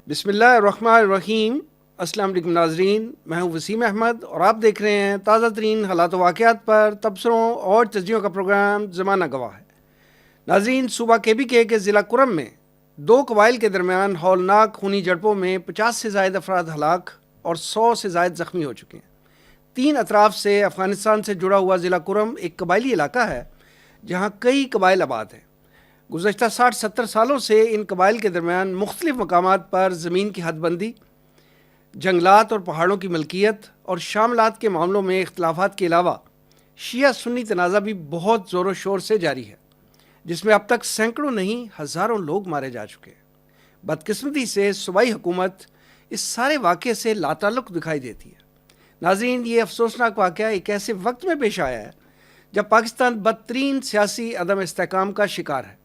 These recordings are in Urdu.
بسم اللہ الرحمن الرحیم۔ السلام علیکم ناظرین، میں ہوں وسیم احمد اور آپ دیکھ رہے ہیں تازہ ترین حالات و واقعات پر تبصروں اور تجزیوں کا پروگرام زمانہ گواہ ہے۔ ناظرین، صوبہ KBK کے ضلع کرم میں دو قبائل کے درمیان ہولناک خونی جھڑپوں میں 50 سے زائد افراد ہلاک اور 100 سے زائد زخمی ہو چکے ہیں۔ 3 اطراف سے افغانستان سے جڑا ہوا ضلع کرم ایک قبائلی علاقہ ہے جہاں کئی قبائل آباد ہیں۔ گزشتہ 60-70 سالوں سے ان قبائل کے درمیان مختلف مقامات پر زمین کی حد بندی، جنگلات اور پہاڑوں کی ملکیت اور شاملات کے معاملوں میں اختلافات کے علاوہ شیعہ سنی تنازع بھی بہت زور و شور سے جاری ہے، جس میں اب تک سینکڑوں نہیں ہزاروں لوگ مارے جا چکے ہیں۔ بدقسمتی سے صوبائی حکومت اس سارے واقعے سے لاتعلق دکھائی دیتی ہے۔ ناظرین، یہ افسوسناک واقعہ ایک ایسے وقت میں پیش آیا ہے جب پاکستان بدترین سیاسی عدم استحکام کا شکار ہے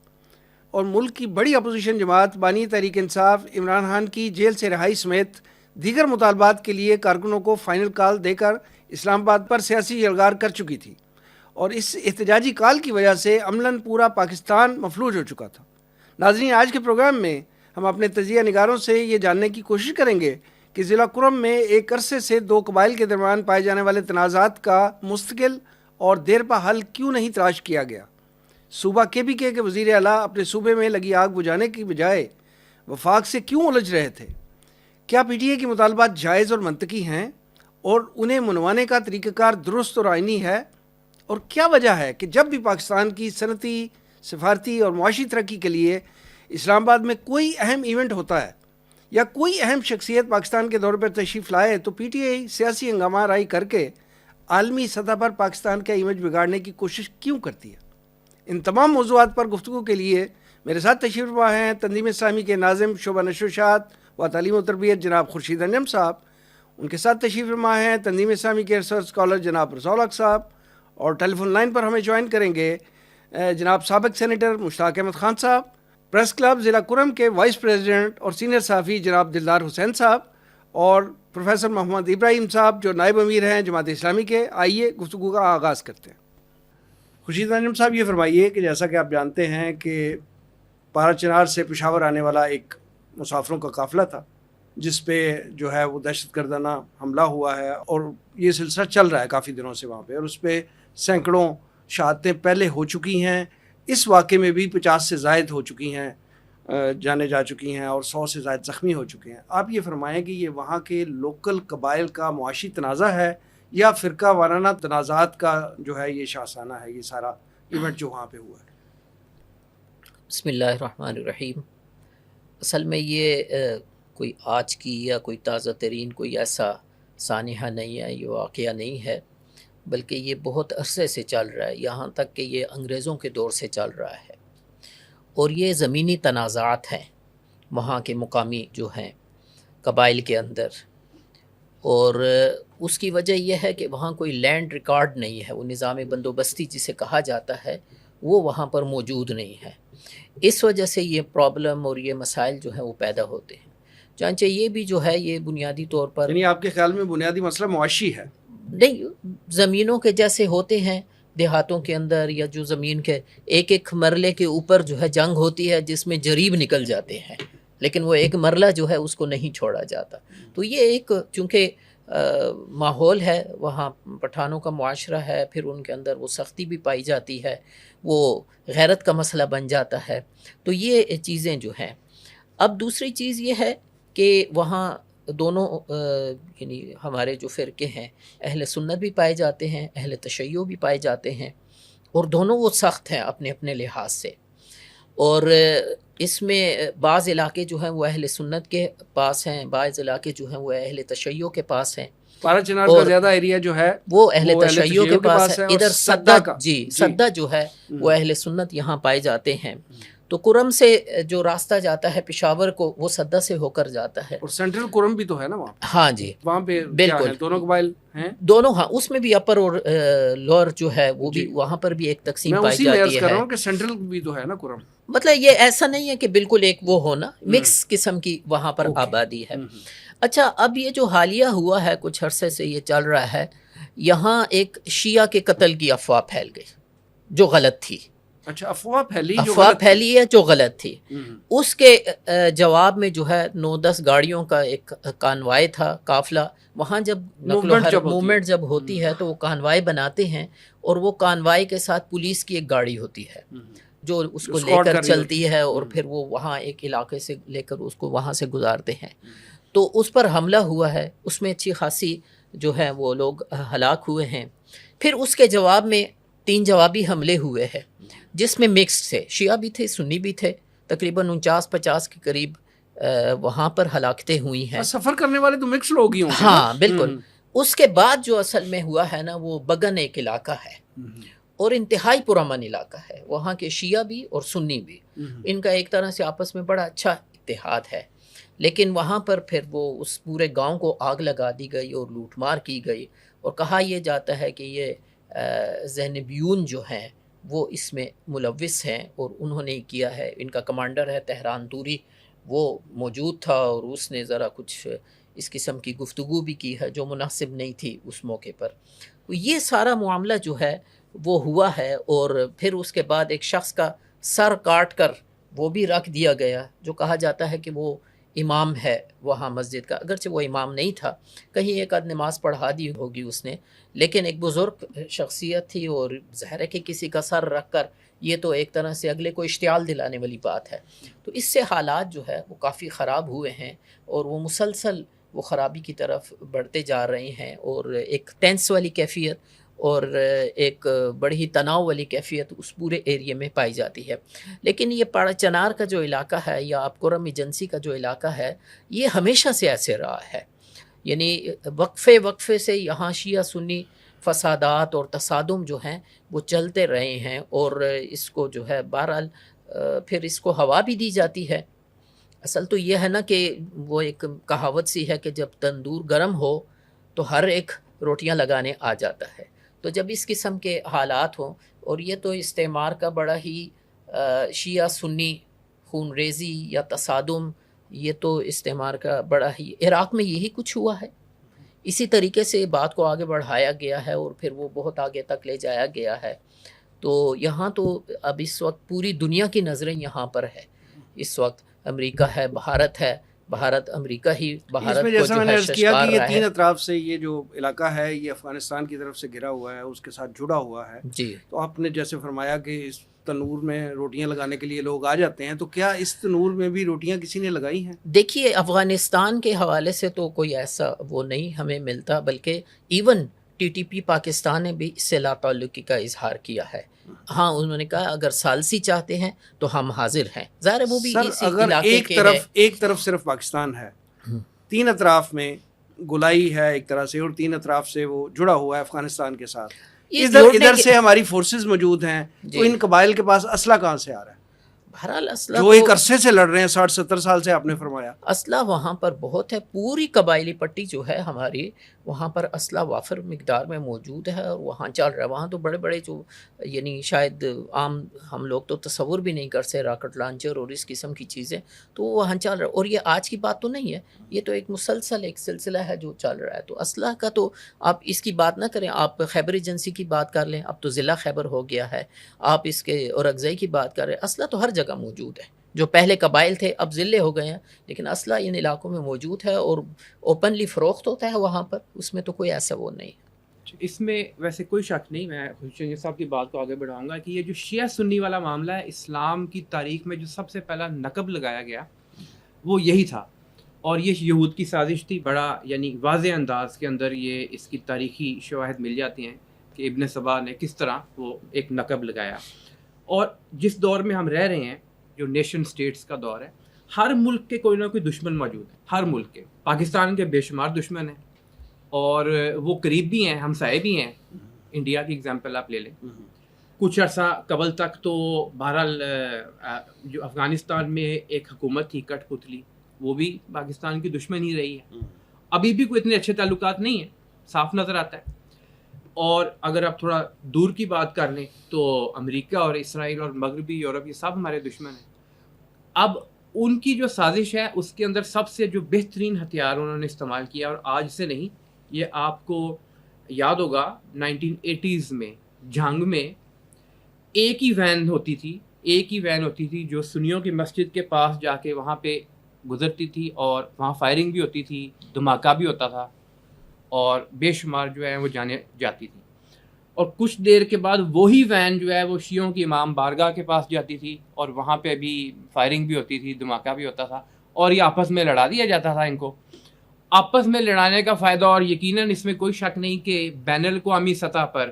اور ملک کی بڑی اپوزیشن جماعت بانی تحریک انصاف عمران خان کی جیل سے رہائی سمیت دیگر مطالبات کے لیے کارکنوں کو فائنل کال دے کر اسلام آباد پر سیاسی یلغار کر چکی تھی، اور اس احتجاجی کال کی وجہ سے عملاً پورا پاکستان مفلوج ہو چکا تھا۔ ناظرین، آج کے پروگرام میں ہم اپنے تجزیہ نگاروں سے یہ جاننے کی کوشش کریں گے کہ ضلع کرم میں ایک عرصے سے دو قبائل کے درمیان پائے جانے والے تنازعات کا مستقل اور دیرپا حل کیوں نہیں تلاش کیا گیا۔ صوبہ KBK کے وزیر اعلیٰ اپنے صوبے میں لگی آگ بجھانے کی بجائے وفاق سے کیوں الجھ رہے تھے؟ کیا PTI کے مطالبات جائز اور منطقی ہیں اور انہیں منوانے کا طریقہ کار درست اور آئینی ہے؟ اور کیا وجہ ہے کہ جب بھی پاکستان کی صنعتی، سفارتی اور معاشی ترقی کے لیے اسلام آباد میں کوئی اہم ایونٹ ہوتا ہے یا کوئی اہم شخصیت پاکستان کے دور پر تشریف لائے تو PTI سیاسی ہنگامہ رائی کر کے عالمی سطح پر پاکستان کا امیج بگاڑنے کی کوشش کیوں کرتی ہے؟ ان تمام موضوعات پر گفتگو کے لیے میرے ساتھ تشریف فرما ہیں تنظیم اسلامی کے ناظم شعبہ نشر و اشاعت و تعلیم و تربیت جناب خورشید انجم صاحب، ان کے ساتھ تشریف فرما ہیں تنظیم اسلامی کے ریسرچ اسکالر جناب رسول حق صاحب، اور ٹیلی فون لائن پر ہمیں جوائن کریں گے جناب سابق سینیٹر مشتاق احمد خان صاحب، پریس کلب ضلع کرم کے وائس پریزیڈنٹ اور سینئر صحافی جناب دلدار حسین صاحب، اور پروفیسر محمد ابراہیم صاحب جو نائب امیر ہیں جماعت اسلامی کے۔ آئیے گفتگو کا آغاز کرتے ہیں۔ خورشید انجم صاحب، یہ فرمائیے کہ جیسا کہ آپ جانتے ہیں کہ پارا چنار سے پشاور آنے والا ایک مسافروں کا قافلہ تھا جس پہ جو ہے وہ دہشت گردانہ حملہ ہوا ہے، اور یہ سلسلہ چل رہا ہے کافی دنوں سے وہاں پہ، اور اس پہ سینکڑوں شہادتیں پہلے ہو چکی ہیں۔ اس واقعے میں بھی 50 سے زائد ہو چکی ہیں، جانے جا چکی ہیں، اور 100 سے زائد زخمی ہو چکے ہیں۔ آپ یہ فرمائیں کہ یہ وہاں کے لوکل قبائل کا معاشی تنازع ہے یا فرقہ وارانہ تنازعات کا جو ہے یہ شاہسانہ ہے، یہ سارا ایونٹ جو وہاں پہ ہوا ہے؟ بسم اللہ الرحمن الرحیم۔ اصل میں یہ کوئی آج کی یا کوئی تازہ ترین کوئی ایسا سانحہ نہیں ہے، یہ واقعہ نہیں ہے، بلکہ یہ بہت عرصے سے چل رہا ہے، یہاں تک کہ یہ انگریزوں کے دور سے چل رہا ہے، اور یہ زمینی تنازعات ہیں وہاں کے مقامی جو ہیں قبائل کے اندر، اور اس کی وجہ یہ ہے کہ وہاں کوئی لینڈ ریکارڈ نہیں ہے، وہ نظام بندوبستی جسے کہا جاتا ہے وہ وہاں پر موجود نہیں ہے۔ اس وجہ سے یہ پرابلم اور یہ مسائل جو ہیں وہ پیدا ہوتے ہیں۔ چنانچہ یہ بھی جو ہے یہ بنیادی طور پر، یعنی آپ کے خیال میں بنیادی مسئلہ معاشی ہے؟ نہیں، زمینوں کے جیسے ہوتے ہیں دیہاتوں کے اندر، یا جو زمین کے ایک ایک مرلے کے اوپر جو ہے جنگ ہوتی ہے جس میں جریب نکل جاتے ہیں، لیکن وہ ایک مرلہ جو ہے اس کو نہیں چھوڑا جاتا۔ تو یہ ایک چونکہ ماحول ہے، وہاں پٹھانوں کا معاشرہ ہے، پھر ان کے اندر وہ سختی بھی پائی جاتی ہے، وہ غیرت کا مسئلہ بن جاتا ہے، تو یہ چیزیں جو ہیں۔ اب دوسری چیز یہ ہے کہ وہاں دونوں یعنی ہمارے جو فرقے ہیں، اہل سنت بھی پائے جاتے ہیں، اہل تشیع بھی پائے جاتے ہیں، اور دونوں وہ سخت ہیں اپنے اپنے لحاظ سے، اور اس میں بعض علاقے جو ہیں وہ اہل سنت کے پاس ہیں، بعض علاقے جو ہیں وہ اہل تشیع کے پاس ہیں۔ پارا چنار کا زیادہ ایریا جو ہے وہ اہل تشیع کے پاس ہے، ادھر سدہ کا سدہ جو ہے وہ اہل سنت یہاں پائے جاتے ہیں۔ تو کرم سے جو راستہ جاتا ہے پشاور کو، وہ سدہ سے ہو کر جاتا ہے، اور سینٹرل کرم بھی تو ہے نا وہاں؟ ہاں جی، وہاں پہ بالکل دونوں قبائل ہیں، دونوں، ہاں، اس میں بھی اپر اور لوور جو ہے وہ بھی وہاں پر بھی ایک تقسیم پائی جاتی ہے۔ میں اسی میں عرض کر رہا ہوں کہ سینٹرل بھی تو ہے نا کرم، مطلب یہ ایسا نہیں ہے کہ بالکل ایک وہ ہونا، مکس قسم کی وہاں پر آبادی ہے۔ اچھا، اب یہ جو حالیہ ہوا ہے، کچھ عرصے سے یہ چل رہا ہے، یہاں ایک شیعہ کے قتل کی افواہ پھیل گئی جو غلط تھی، اچھا، افواہ پھیلی جو افواہ غلط تھی۔ پھیلی ہے جو غلط تھی. ہوں، اس کے جواب میں جو ہے 9-10 گاڑیوں کا ایک کانوائے تھا، قافلہ. وہاں جب نقل و موومنٹ جب ہوتی ہے۔ موومنٹ جب ہوتی ہے تو وہ کانوائے بناتے ہیں، اور وہ کانوائے کے ساتھ پولیس کی ایک گاڑی ہوتی ہے جو اس کو لے اسکاٹ کر کر رہی ہوتی چلتی ہے، اور پھر وہ وہاں ایک علاقے سے لے کر اس کو وہاں سے گزارتے ہیں. تو اس پر حملہ ہوا ہے، اس میں اچھی خاصی جو ہے وہ لوگ ہلاک ہوئے ہیں. پھر اس کے جواب میں 3 جوابی حملے ہوئے ہیں جس میں مکس تھے، شیعہ بھی تھے، سنی بھی تھے. تقریباً 49-50 کے قریب وہاں پر ہلاکتیں ہوئی ہیں. سفر کرنے والے تو مکس لوگ ہی ہوں گے نا؟ ہاں بالکل. اس کے بعد جو اصل میں ہوا ہے نا، وہ بگن ایک علاقہ ہے اور انتہائی پرامن علاقہ ہے. وہاں کے شیعہ بھی اور سنی بھی، ان کا ایک طرح سے آپس میں بڑا اچھا اتحاد ہے. لیکن وہاں پر پھر وہ اس پورے گاؤں کو آگ لگا دی گئی اور لوٹ مار کی گئی، اور کہا یہ جاتا ہے کہ یہ زینبیون جو ہیں وہ اس میں ملوث ہیں اور انہوں نے کیا ہے. ان کا کمانڈر ہے تہران توری، وہ موجود تھا اور اس نے ذرا کچھ اس قسم کی گفتگو بھی کی ہے جو مناسب نہیں تھی اس موقع پر. یہ سارا معاملہ جو ہے وہ ہوا ہے، اور پھر اس کے بعد ایک شخص کا سر کاٹ کر وہ بھی رکھ دیا گیا جو کہا جاتا ہے کہ وہ امام ہے وہاں مسجد کا، اگرچہ وہ امام نہیں تھا، کہیں ایک آدھ نماز پڑھا دی ہوگی اس نے، لیکن ایک بزرگ شخصیت تھی، اور ظاہر ہے کہ کسی کا سر رکھ کر یہ تو ایک طرح سے اگلے کو اشتعال دلانے والی بات ہے. تو اس سے حالات جو ہے وہ کافی خراب ہوئے ہیں، اور وہ مسلسل وہ خرابی کی طرف بڑھتے جا رہے ہیں، اور ایک ٹینس والی کیفیت اور ایک بڑی ہی تناؤ والی کیفیت اس پورے ایریے میں پائی جاتی ہے. لیکن یہ پاڑا چنار کا جو علاقہ ہے یا آپ کرم ایجنسی کا جو علاقہ ہے، یہ ہمیشہ سے ایسے رہا ہے. یعنی وقفے سے یہاں شیعہ سنی فسادات اور تصادم جو ہیں وہ چلتے رہے ہیں، اور اس کو جو ہے بہرحال پھر اس کو ہوا بھی دی جاتی ہے. اصل تو یہ ہے نا کہ وہ ایک کہاوت سی ہے کہ جب تندور گرم ہو تو ہر ایک روٹیاں لگانے آ جاتا ہے. تو جب اس قسم کے حالات ہوں، اور یہ تو استعمار کا بڑا ہی شیعہ سنی خون ریزی یا تصادم، یہ تو استعمار کا بڑا ہی، عراق میں یہی کچھ ہوا ہے. اسی طریقے سے بات کو آگے بڑھایا گیا ہے اور پھر وہ بہت آگے تک لے جایا گیا ہے. تو یہاں تو اب اس وقت پوری دنیا کی نظریں یہاں پر ہے. اس وقت امریکہ ہے، بھارت ہے، بھارت امریکہ ہی اس بھارت میں کو جیسا جو میں نے ہے عرض کیا کہ ششکار یہ رہا 3 ہے. اطراف سے یہ جو علاقہ ہے یہ افغانستان کی طرف سے گھرا ہوا ہے، اس کے ساتھ جڑا ہوا ہے. جی تو آپ نے جیسے فرمایا کہ اس تنور میں روٹیاں لگانے کے لیے لوگ آ جاتے ہیں، تو کیا اس تنور میں بھی روٹیاں کسی نے لگائی ہیں؟ دیکھیے، افغانستان کے حوالے سے تو کوئی ایسا وہ نہیں ہمیں ملتا، بلکہ even T T P Pakistan نے بھی اس سے لا تعلقی کا اظہار کیا ہے. ہاں انہوں نے کہا اگر ثالثی چاہتے ہیں تو ہم حاضر ہیں. ظاہر ہے وہ بھی سر اسی اگر علاقے کے ہے. ایک طرف صرف پاکستان ہے، 3 اطراف میں گولائی ہے ایک طرح سے، اور 3 اطراف سے وہ جڑا ہوا ہے افغانستان کے ساتھ، یہ ادھر جوڑنے کے سے ہماری فورسز موجود ہیں، تو جی ان قبائل کے پاس اسلحہ کہاں سے آ رہا ہے بہرحال اسلحہ جو تو ایک عرصے سے لڑ رہے ہیں، 60-70 سال سے آپ نے فرمایا؟ اسلحہ وہاں پر بہت ہے. پوری قبائلی پٹی جو ہے ہماری، وہاں پر اسلحہ وافر مقدار میں موجود ہے اور وہاں چل رہا ہے. وہاں تو بڑے بڑے جو یعنی شاید عام ہم لوگ تو تصور بھی نہیں کر سکتے، راکٹ لانچر اور اس قسم کی چیزیں تو وہ وہاں چل رہا ہے. اور یہ آج کی بات تو نہیں ہے، یہ تو ایک مسلسل ایک سلسلہ ہے جو چل رہا ہے. تو اسلحہ کا تو آپ اس کی بات نہ کریں، آپ خیبر ایجنسی کی بات کر لیں، اب تو ضلع خیبر ہو گیا ہے. آپ اس کے اورکزئی کی بات کر رہے ہیں، اسلحہ تو ہر جگہ موجود ہے. جو پہلے قبائل تھے اب ضلع ہو گئے ہیں، لیکن اسلحہ ان علاقوں میں موجود ہے اور اوپنلی فروخت ہوتا ہے وہاں پر. اس میں تو کوئی ایسا وہ نہیں. اس میں ویسے کوئی شک نہیں، میں خوشی صاحب کی بات کو آگے بڑھاؤں گا کہ یہ جو شیعہ سنی والا معاملہ ہے، اسلام کی تاریخ میں جو سب سے پہلا نقب لگایا گیا وہ یہی تھا، اور یہ یہود کی سازش تھی. بڑا یعنی واضح انداز کے اندر یہ اس کی تاریخی شواہد مل جاتی ہیں کہ ابن سبا نے کس طرح وہ ایک نقب لگایا. اور جس دور میں ہم رہ رہے ہیں، جو نیشن سٹیٹس کا دور ہے، ہر ملک کے کوئی نہ کوئی دشمن موجود ہے. ہر ملک کے، پاکستان کے بے شمار دشمن ہیں، اور وہ قریب بھی ہیں، ہمسائے بھی ہیں. انڈیا کی اگزامپل آپ لے لیں. کچھ عرصہ قبل تک تو بہرحال جو افغانستان میں ایک حکومت تھی کٹ پتلی، وہ بھی پاکستان کی دشمن ہی رہی ہے. ابھی بھی کوئی اتنے اچھے تعلقات نہیں ہیں، صاف نظر آتا ہے. اور اگر آپ تھوڑا دور کی بات کر لیں تو امریکہ اور اسرائیل اور مغربی یورپ یہ سب ہمارے دشمن ہیں. اب ان کی جو سازش ہے اس کے اندر سب سے جو بہترین ہتھیار انہوں نے استعمال کیا، اور آج سے نہیں، یہ آپ کو یاد ہوگا 1980s میں جنگ میں ایک ہی وین ہوتی تھی جو سنیوں کی مسجد کے پاس جا کے وہاں پہ گزرتی تھی، اور وہاں فائرنگ بھی ہوتی تھی، دھماکہ بھی ہوتا تھا، اور بے شمار جو ہے وہ جانیں جاتی تھی. اور کچھ دیر کے بعد وہی وین جو ہے وہ شیعوں کی امام بارگاہ کے پاس جاتی تھی، اور وہاں پہ بھی فائرنگ بھی ہوتی تھی، دھماکہ بھی ہوتا تھا، اور یہ آپس میں لڑا دیا جاتا تھا. ان کو آپس میں لڑانے کا فائدہ، اور یقیناً اس میں کوئی شک نہیں کہ بین الاقوامی سطح پر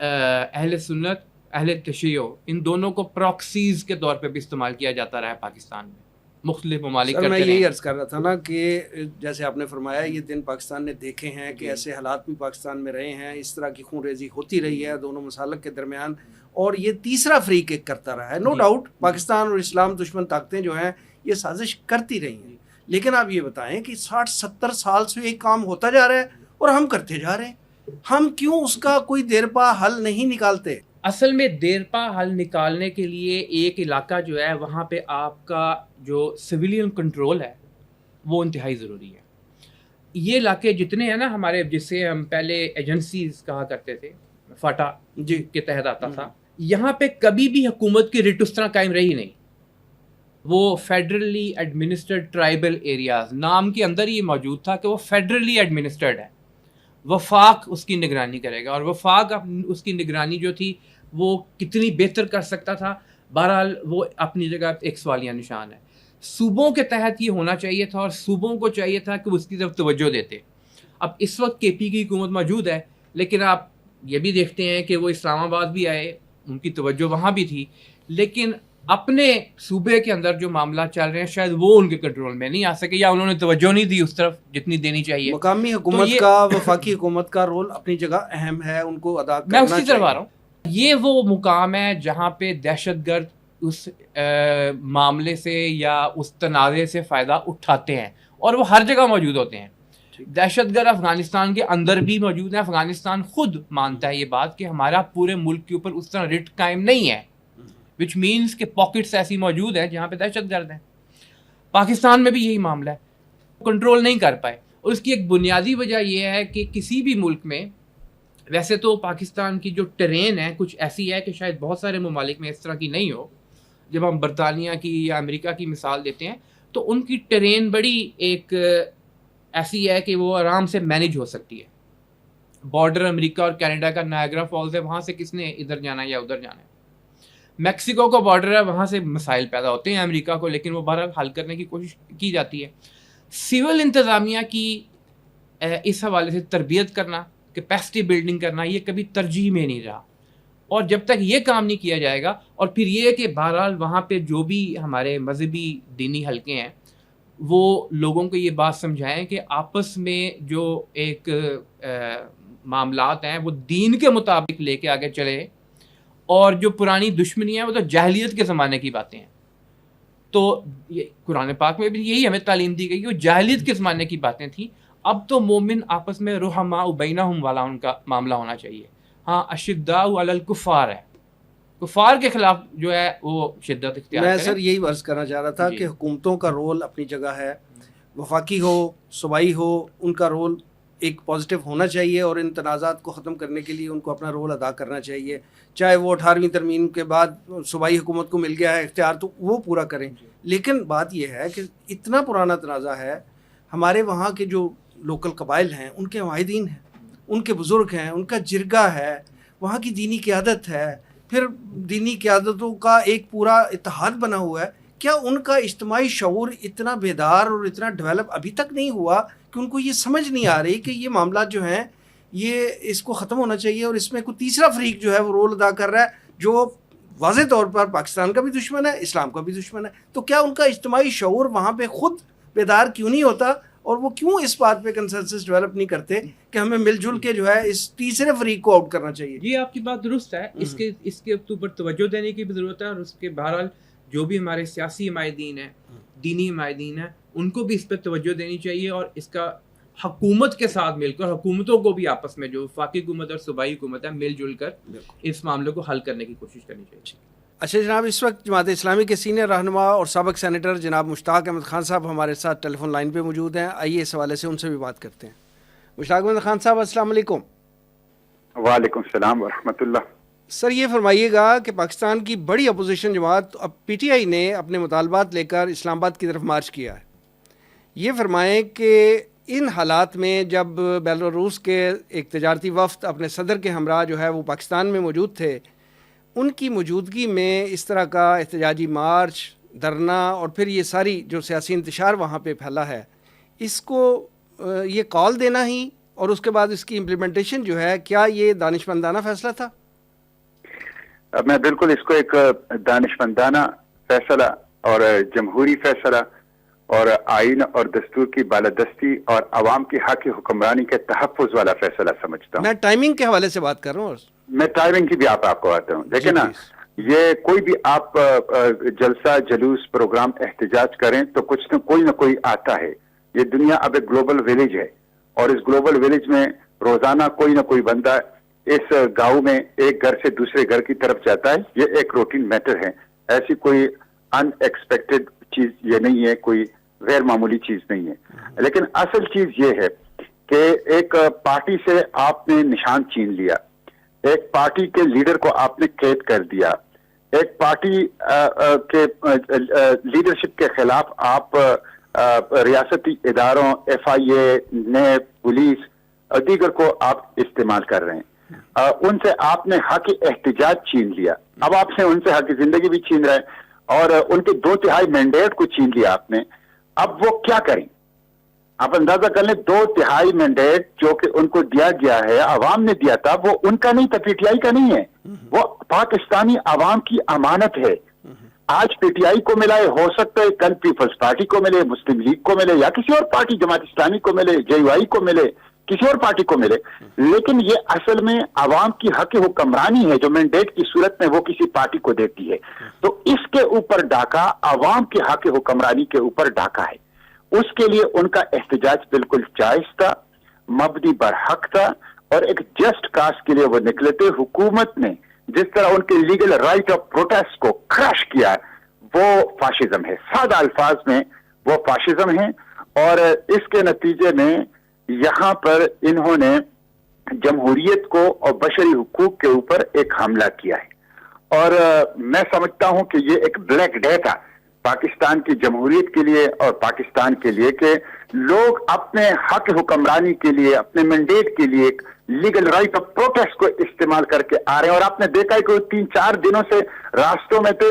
اہل سنت، اہل تشیع، ان دونوں کو پراکسیز کے طور پہ بھی استعمال کیا جاتا رہا ہے پاکستان میں، مختلف ممالک سر میں کرتے یہی رہے. عرض کر رہا تھا نا کہ جیسے آپ نے فرمایا یہ دن پاکستان نے دیکھے ہیں کہ ایسے حالات بھی پاکستان میں رہے ہیں، اس طرح کی خون ریزی ہوتی رہی ہے دونوں مسالک کے درمیان، اور یہ تیسرا فریق ایک کرتا رہا ہے. نو ڈاؤٹ پاکستان اور اسلام دشمن طاقتیں جو ہیں یہ سازش کرتی رہی ہیں، لیکن آپ یہ بتائیں کہ 60-70 سال سے ایک کام ہوتا جا رہا ہے اور ہم کرتے جا رہے ہیں، ہم کیوں اس کا کوئی دیرپا حل نہیں نکالتے؟ اصل میں دیرپا حل نکالنے کے لیے ایک علاقہ جو ہے وہاں پہ آپ کا جو سویلین کنٹرول ہے وہ انتہائی ضروری ہے. یہ علاقے جتنے ہیں نا ہمارے، جسے ہم پہلے ایجنسیز کہا کرتے تھے، فاٹا جی کے تحت آتا تھا، یہاں پہ کبھی بھی حکومت کی ریٹ اس طرح قائم رہی نہیں. وہ فیڈرلی ایڈمنسٹرڈ ٹرائبل ایریاز، نام کے اندر یہ موجود تھا کہ وہ فیڈرلی ایڈمنسٹرڈ ہے. وفاق اس کی نگرانی کرے گا، اور وفاق اس کی نگرانی جو تھی وہ کتنی بہتر کر سکتا تھا، بہرحال وہ اپنی جگہ ایک سوالیہ نشان ہے. صوبوں کے تحت یہ ہونا چاہیے تھا، اور صوبوں کو چاہیے تھا کہ وہ اس کی طرف توجہ دیتے. اب اس وقت کے پی کی حکومت موجود ہے، لیکن آپ یہ بھی دیکھتے ہیں کہ وہ اسلام آباد بھی آئے، ان کی توجہ وہاں بھی تھی، لیکن اپنے صوبے کے اندر جو معاملات چل رہے ہیں شاید وہ ان کے کنٹرول میں نہیں آ سکے، یا انہوں نے توجہ نہیں دی اس طرف جتنی دینی چاہیے. مقامی حکومت کا، وفاقی حکومت کا رول اپنی جگہ اہم ہے، ان کو ادا کرنا میں چاہیے. اس کی طرف آ رہا ہوں. یہ وہ مقام ہے جہاں پہ دہشت گرد اس معاملے سے یا اس تنازع سے فائدہ اٹھاتے ہیں، اور وہ ہر جگہ موجود ہوتے ہیں. دہشت گرد افغانستان کے اندر بھی موجود ہیں. افغانستان خود مانتا ہے یہ بات کہ ہمارا پورے ملک کے اوپر اس طرح رٹ قائم نہیں ہے، وچ مینس کہ پاکٹس ایسی موجود ہیں جہاں پہ دہشت گرد ہیں. پاکستان میں بھی یہی معاملہ ہے، کنٹرول نہیں کر پائے. اور اس کی ایک بنیادی وجہ یہ ہے کہ کسی بھی ملک میں، ویسے تو پاکستان کی جو ٹرین ہے کچھ ایسی ہے کہ شاید بہت سارے ممالک میں اس طرح کی نہیں ہو. جب ہم برطانیہ کی یا امریکہ کی مثال دیتے ہیں تو ان کی ٹرین بڑی ایک ایسی ہے کہ وہ آرام سے مینیج ہو سکتی ہے. بارڈر امریکہ اور کینیڈا کا نائگرا فالز ہے، وہاں سے کس نے ادھر جانا ہے یا ادھر جانا ہے. میکسیکو کا بارڈر ہے، وہاں سے مسائل پیدا ہوتے ہیں امریکہ کو، لیکن وہ بہرحال حل کرنے کی کوشش کی جاتی ہے. سول انتظامیہ کی اس حوالے سے تربیت کرنا، کیپیسٹی بلڈنگ کرنا، یہ کبھی ترجیح میں نہیں رہا. اور جب تک یہ کام نہیں کیا جائے گا، اور پھر یہ کہ بہرحال وہاں پہ جو بھی ہمارے مذہبی دینی حلقے ہیں وہ لوگوں کو یہ بات سمجھائیں کہ آپس میں جو ایک معاملات ہیں وہ دین کے مطابق لے کے آگے چلے، اور جو پرانی دشمنی ہے وہ تو جاہلیت کے زمانے کی باتیں ہیں. تو یہ قرآن پاک میں بھی یہی ہمیں تعلیم دی گئی کہ وہ جاہلیت کے زمانے کی باتیں تھیں. اب تو مومن آپس میں رحماء بینہم والا ان کا معاملہ ہونا چاہیے. ہاں اشداء علی الکفار ہے، کفار کے خلاف جو ہے وہ شدت اختیار کریں. میں سر یہی عرض کرنا چاہ رہا تھا کہ حکومتوں کا رول اپنی جگہ ہے، وفاقی ہو صوبائی ہو، ان کا رول ایک پازیٹیو ہونا چاہیے، اور ان تنازعات کو ختم کرنے کے لیے ان کو اپنا رول ادا کرنا چاہیے. چاہے وہ 18ویں ترمیم کے بعد صوبائی حکومت کو مل گیا ہے اختیار تو وہ پورا کریں. لیکن بات یہ ہے کہ اتنا پرانا تنازع ہے، ہمارے وہاں کے جو لوکل قبائل ہیں ان کے معاہدین ہیں، ان کے بزرگ ہیں، ان کا جرگہ ہے، وہاں کی دینی قیادت ہے، پھر دینی قیادتوں کا ایک پورا اتحاد بنا ہوا ہے. کیا ان کا اجتماعی شعور اتنا بیدار اور اتنا ڈیولپ ابھی تک نہیں ہوا کہ ان کو یہ سمجھ نہیں آ رہی کہ یہ معاملات جو ہیں یہ اس کو ختم ہونا چاہیے، اور اس میں کوئی تیسرا فریق جو ہے وہ رول ادا کر رہا ہے جو واضح طور پر پاکستان کا بھی دشمن ہے، اسلام کا بھی دشمن ہے. تو کیا ان کا اجتماعی شعور وہاں پہ خود بیدار کیوں نہیں ہوتا، اور وہ کیوں اس بات پہ کنسنسس ڈیولپ نہیں کرتے کہ ہمیں مل جل کے جو ہے اس تیسرے فریق کو آؤٹ کرنا چاہیے؟ یہ آپ کی بات درست ہے. اس کے اوپر توجہ دینے کی بھی ضرورت ہے، اور اس کے بہرحال جو بھی ہمارے سیاسی حمایتین ہیں، دینی حمایتین ہیں، ان کو بھی اس پہ توجہ دینی چاہیے، اور اس کا حکومت کے ساتھ مل کر، حکومتوں کو بھی آپس میں جو وفاقی حکومت اور صوبائی حکومت ہے مل جل کر اس معاملے کو حل کرنے کی کوشش کرنی چاہیے. اچھا جناب، اس وقت جماعت اسلامی کے سینئر رہنما اور سابق سینیٹر جناب مشتاق احمد خان صاحب ہمارے ساتھ ٹیلی فون لائن پہ موجود ہیں. آئیے اس حوالے سے ان سے بھی بات کرتے ہیں. مشتاق احمد خان صاحب السلام علیکم. وعلیکم السلام ورحمۃ اللہ. سر یہ فرمائیے گا کہ پاکستان کی بڑی اپوزیشن جماعت اب پی ٹی آئی نے اپنے مطالبات لے کر اسلام آباد کی طرف مارچ کیا ہے. یہ فرمائیں کہ ان حالات میں جب بیلاروس کے ایک تجارتی وفد اپنے صدر کے ہمراہ جو ہے وہ پاکستان میں موجود تھے، ان کی موجودگی میں اس طرح کا احتجاجی مارچ، دھرنا اور پھر یہ ساری جو سیاسی انتشار وہاں پہ پھیلا ہے، اس کو یہ کال دینا ہی اور اس کے بعد اس کی امپلیمنٹیشن جو ہے، کیا یہ دانشمندانہ فیصلہ تھا؟ میں بالکل اس کو ایک دانشمندانہ فیصلہ اور جمہوری فیصلہ اور آئین اور دستور کی بالادستی اور عوام کی حق حکمرانی کے تحفظ والا فیصلہ سمجھتا ہوں. میں ٹائمنگ کے حوالے سے بات کر رہا ہوں. میں ٹائمنگ کی بھی آپ کو آتا ہوں. دیکھیں نا، یہ کوئی بھی آپ جلسہ، جلوس، پروگرام، احتجاج کریں تو کچھ نہ کوئی آتا ہے. یہ دنیا اب ایک گلوبل ویلیج ہے، اور اس گلوبل ویلیج میں روزانہ کوئی نہ کوئی بندہ اس گاؤں میں ایک گھر سے دوسرے گھر کی طرف جاتا ہے. یہ ایک روٹین میٹر ہے، ایسی کوئی ان ایکسپیکٹڈ چیز یہ نہیں ہے، کوئی غیر معمولی چیز نہیں ہے. لیکن اصل چیز یہ ہے کہ ایک پارٹی سے آپ نے نشان چھین لیا، ایک پارٹی کے لیڈر کو آپ نے قید کر دیا، ایک پارٹی کے لیڈرشپ کے خلاف آپ ریاستی اداروں، ایف آئی اے، نیب، پولیس اور دیگر کو آپ استعمال کر رہے ہیں. ان سے آپ نے حق احتجاج چھین لیا. اب آپ سے ان سے حق زندگی بھی چھین رہے ہیں اور ان کے 2/3 مینڈیٹ کو چھین لیا آپ نے. اب وہ کیا کریں؟ آپ اندازہ کر لیں، 2/3 مینڈیٹ جو کہ ان کو دیا گیا ہے، عوام نے دیا تھا، وہ ان کا نہیں تھا، پی ٹی آئی کا نہیں ہے، وہ پاکستانی عوام کی امانت ہے. آج پی ٹی آئی کو ملا ہے، ہو سکتا ہے کل پیپلز پارٹی کو ملے، مسلم لیگ کو ملے، یا کسی اور پارٹی، جماعت اسلامی کو ملے، جے یو آئی کو ملے، کسی اور پارٹی کو ملے. لیکن یہ اصل میں عوام کی حق حکمرانی ہے جو مینڈیٹ کی صورت میں وہ کسی پارٹی کو دیتی ہے. تو اس کے اوپر ڈاکہ عوام کی حق حکمرانی کے اوپر ڈاکہ ہے. اس کے لیے ان کا احتجاج بالکل جائز تھا، مبنی بر حق تھا، اور ایک جسٹ کاز کے لیے وہ نکلے تھے. حکومت نے جس طرح ان کے لیگل رائٹ آف پروٹیسٹ کو کرش کیا، وہ فاشزم ہے. سادہ الفاظ میں وہ فاشزم ہے، اور اس کے نتیجے میں یہاں پر انہوں نے جمہوریت کو اور بشری حقوق کے اوپر ایک حملہ کیا ہے. اور میں سمجھتا ہوں کہ یہ ایک بلیک ڈے تھا پاکستان کی جمہوریت کے لیے اور پاکستان کے لیے، کہ لوگ اپنے حق حکمرانی کے لیے، اپنے مینڈیٹ کے لیے ایک لیگل رائٹ آف پروٹیسٹ کو استعمال کر کے آ رہے ہیں. اور آپ نے دیکھا ہے کہ 3-4 دنوں سے راستوں میں تھے،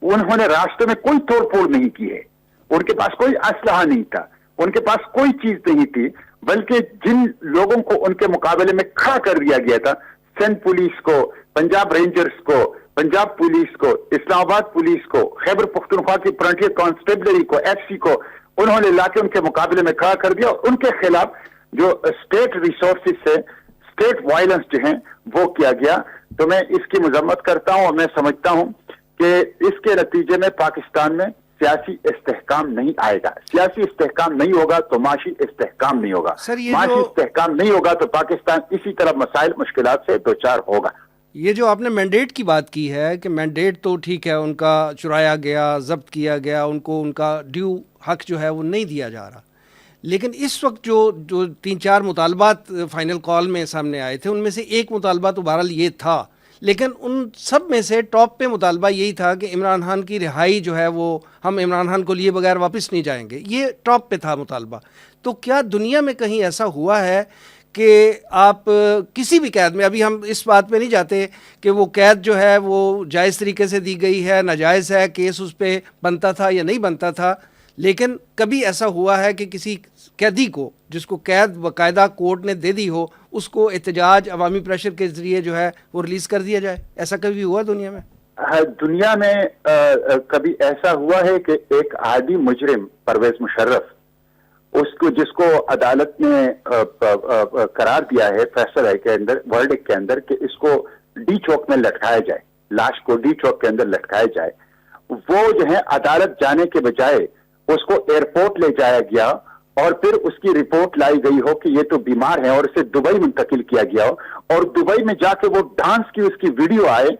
انہوں نے راستوں میں کوئی توڑ پھوڑ نہیں کی ہے. ان کے پاس کوئی اسلحہ نہیں تھا، ان کے پاس کوئی چیز نہیں تھی، بلکہ جن لوگوں کو ان کے مقابلے میں کھڑا کر دیا گیا تھا، سندھ پولیس کو، پنجاب رینجرز کو، پنجاب پولیس کو، اسلام آباد پولیس کو، خیبر پختونخوا کی فرنٹیئر کانسٹیبلری کو، ایف سی کو، انہوں نے لا کے ان کے مقابلے میں کھڑا کر دیا. اور ان کے خلاف جو اسٹیٹ ریسورسز سے اسٹیٹ وائلنس جو ہیں وہ کیا گیا. تو میں اس کی مذمت کرتا ہوں، اور میں سمجھتا ہوں کہ اس کے نتیجے میں پاکستان میں سیاسی استحکام نہیں آئے گا. سیاسی استحکام نہیں ہوگا تو معاشی استحکام نہیں ہوگا. معاشی استحکام نہیں ہوگا تو پاکستان اسی طرح مسائل، مشکلات سے دوچار ہوگا. یہ جو آپ نے مینڈیٹ کی بات کی ہے کہ مینڈیٹ تو ٹھیک ہے، ان کا چرایا گیا، ضبط کیا گیا، ان کو ان کا ڈیو حق جو ہے وہ نہیں دیا جا رہا. لیکن اس وقت جو 3-4 مطالبات فائنل کال میں سامنے آئے تھے، ان میں سے ایک مطالبہ تو بہرحال یہ تھا، لیکن ان سب میں سے ٹاپ پہ مطالبہ یہی تھا کہ عمران خان کی رہائی جو ہے وہ ہم عمران خان کو لیے بغیر واپس نہیں جائیں گے. یہ ٹاپ پہ تھا مطالبہ. تو کیا دنیا میں کہیں ایسا ہوا ہے کہ آپ کسی بھی قید میں، ابھی ہم اس بات پہ نہیں جاتے کہ وہ قید جو ہے وہ جائز طریقے سے دی گئی ہے، ناجائز ہے، کیس اس پہ بنتا تھا یا نہیں بنتا تھا، لیکن کبھی ایسا ہوا ہے کہ کسی قیدی کو، جس کو قید باقاعدہ کورٹ نے دے دی ہو، اس کو احتجاج، عوامی پریشر کے ذریعے جو ہے وہ ریلیز کر دیا جائے؟ ایسا کبھی ہوا دنیا میں؟ دنیا میں کبھی ایسا ہوا ہے کہ ایک عادی مجرم پرویز مشرف، اس کو جس کو عدالت نے قرار دیا ہے فیصلہ کے اندر، ورڈکٹ کے اندر، کہ اس کو ڈی چوک میں لٹکایا جائے، لاش کو ڈی چوک کے اندر لٹکایا جائے، وہ جو ہے عدالت جانے کے بجائے اس کو ایئرپورٹ لے جایا گیا اور پھر اس کی رپورٹ لائی گئی ہو کہ یہ تو بیمار ہے، اور اسے دبئی منتقل کیا گیا ہو، اور دبئی میں جا کے وہ ڈانس کی اس کی ویڈیو آئے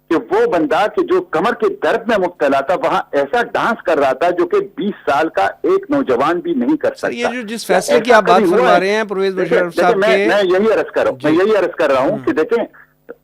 کہ وہ بندہ کہ جو کمر کے درد میں مبتلا تھا وہاں ایسا ڈانس کر رہا تھا جو کہ 20 سال کا ایک نوجوان بھی نہیں کر سکتا. یہ جو جس فیصلے کی آپ بات فرما رہے ہیں پرویز مشرف صاحب کے، میں یہی عرض کر رہا ہوں کہ دیکھیں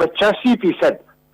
85%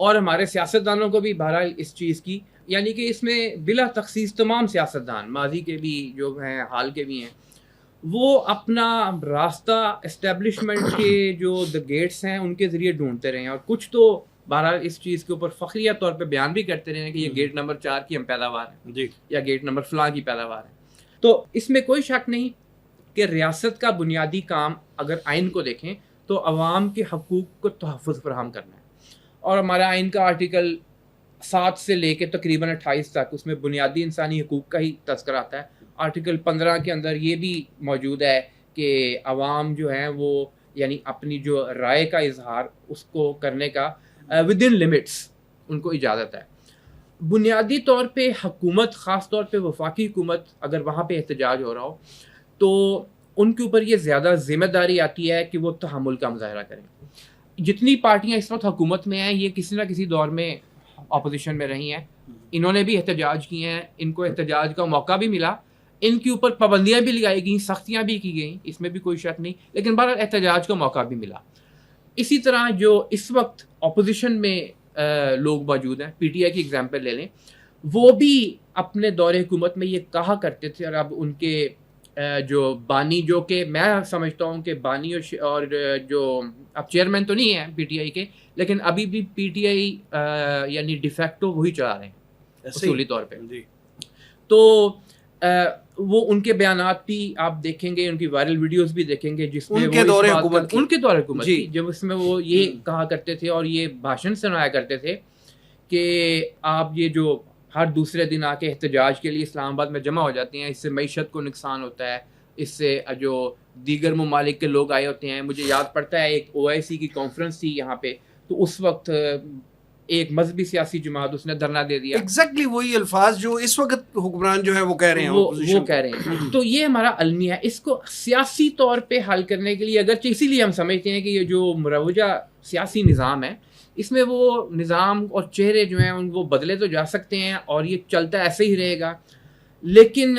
اور ہمارے سیاستدانوں کو بھی بہرحال اس چیز کی، یعنی کہ اس میں بلا تخصیص تمام سیاستدان ماضی کے بھی جو ہیں حال کے بھی ہیں، وہ اپنا راستہ اسٹیبلشمنٹ کے جو دا گیٹس ہیں ان کے ذریعے ڈھونڈتے رہے ہیں، اور کچھ تو بہرحال اس چیز کے اوپر فخریہ طور پہ بیان بھی کرتے رہے ہیں کہ یہ گیٹ نمبر 4 کی ہم پیداوار ہیں جی یا گیٹ نمبر فلاں کی پیداوار ہے۔ تو اس میں کوئی شک نہیں کہ ریاست کا بنیادی کام اگر آئین کو دیکھیں تو عوام کے حقوق کو تحفظ فراہم کرنا ہے، اور ہمارا آئین کا آرٹیکل 7 سے لے کے تقریباً 28 تک اس میں بنیادی انسانی حقوق کا ہی تذکرہ آتا ہے۔ آرٹیکل 15 کے اندر یہ بھی موجود ہے کہ عوام جو ہیں وہ یعنی اپنی جو رائے کا اظہار اس کو کرنے کا ود ان لمٹس ان کو اجازت ہے۔ بنیادی طور پہ حکومت، خاص طور پہ وفاقی حکومت، اگر وہاں پہ احتجاج ہو رہا ہو تو ان کے اوپر یہ زیادہ ذمہ داری آتی ہے کہ وہ تحمل کا مظاہرہ کریں۔ جتنی پارٹیاں اس وقت حکومت میں ہیں یہ کسی نہ کسی دور میں اپوزیشن میں رہی ہیں، انہوں نے بھی احتجاج کیے ہیں، ان کو احتجاج کا موقع بھی ملا، ان کے اوپر پابندیاں بھی لگائی گئیں، سختیاں بھی کی گئیں، اس میں بھی کوئی شک نہیں، لیکن بہرحال احتجاج کا موقع بھی ملا۔ اسی طرح جو اس وقت اپوزیشن میں لوگ موجود ہیں، پی ٹی آئی کی اگزامپل لے لیں، وہ بھی اپنے دور حکومت میں یہ کہا کرتے تھے، اور اب ان کے جو بانی، جو کہ میں سمجھتا ہوں کہ بانی اور جو اب چیئرمین تو نہیں ہیں پی ٹی آئی کے، لیکن ابھی بھی پی ٹی آئی یعنی ڈیفیکٹو وہی چلا رہے ہیں اصولی طور پہ۔ تو وہ ان کے بیانات بھی آپ دیکھیں گے، ان کی وائرل ویڈیوز بھی دیکھیں گے جس میں ان کے دور حکومت کی جب اس میں وہ یہ کہا کرتے تھے اور یہ بھاشن سنایا کرتے تھے کہ آپ یہ جو ہر دوسرے دن آ کے احتجاج کے لیے اسلام آباد میں جمع ہو جاتے ہیں، اس سے معیشت کو نقصان ہوتا ہے، اس سے جو دیگر ممالک کے لوگ آئے ہوتے ہیں۔ مجھے یاد پڑتا ہے ایک OIC کی کانفرنس تھی یہاں پہ، تو اس وقت ایک مذہبی سیاسی جماعت اس نے دھرنا دے دیا، ایگزیکٹلی وہی الفاظ جو اس وقت حکمران جو ہے وہ کہہ رہے ہیں، وہ کہہ رہے ہیں۔ تو یہ ہمارا المیہ ہے، اس کو سیاسی طور پہ حل کرنے کے لیے، اگرچہ اسی لیے ہم سمجھتے ہیں کہ یہ جو مروجہ سیاسی نظام ہے اس میں وہ نظام اور چہرے جو ہیں وہ بدلے تو جا سکتے ہیں اور یہ چلتا ایسے ہی رہے گا، لیکن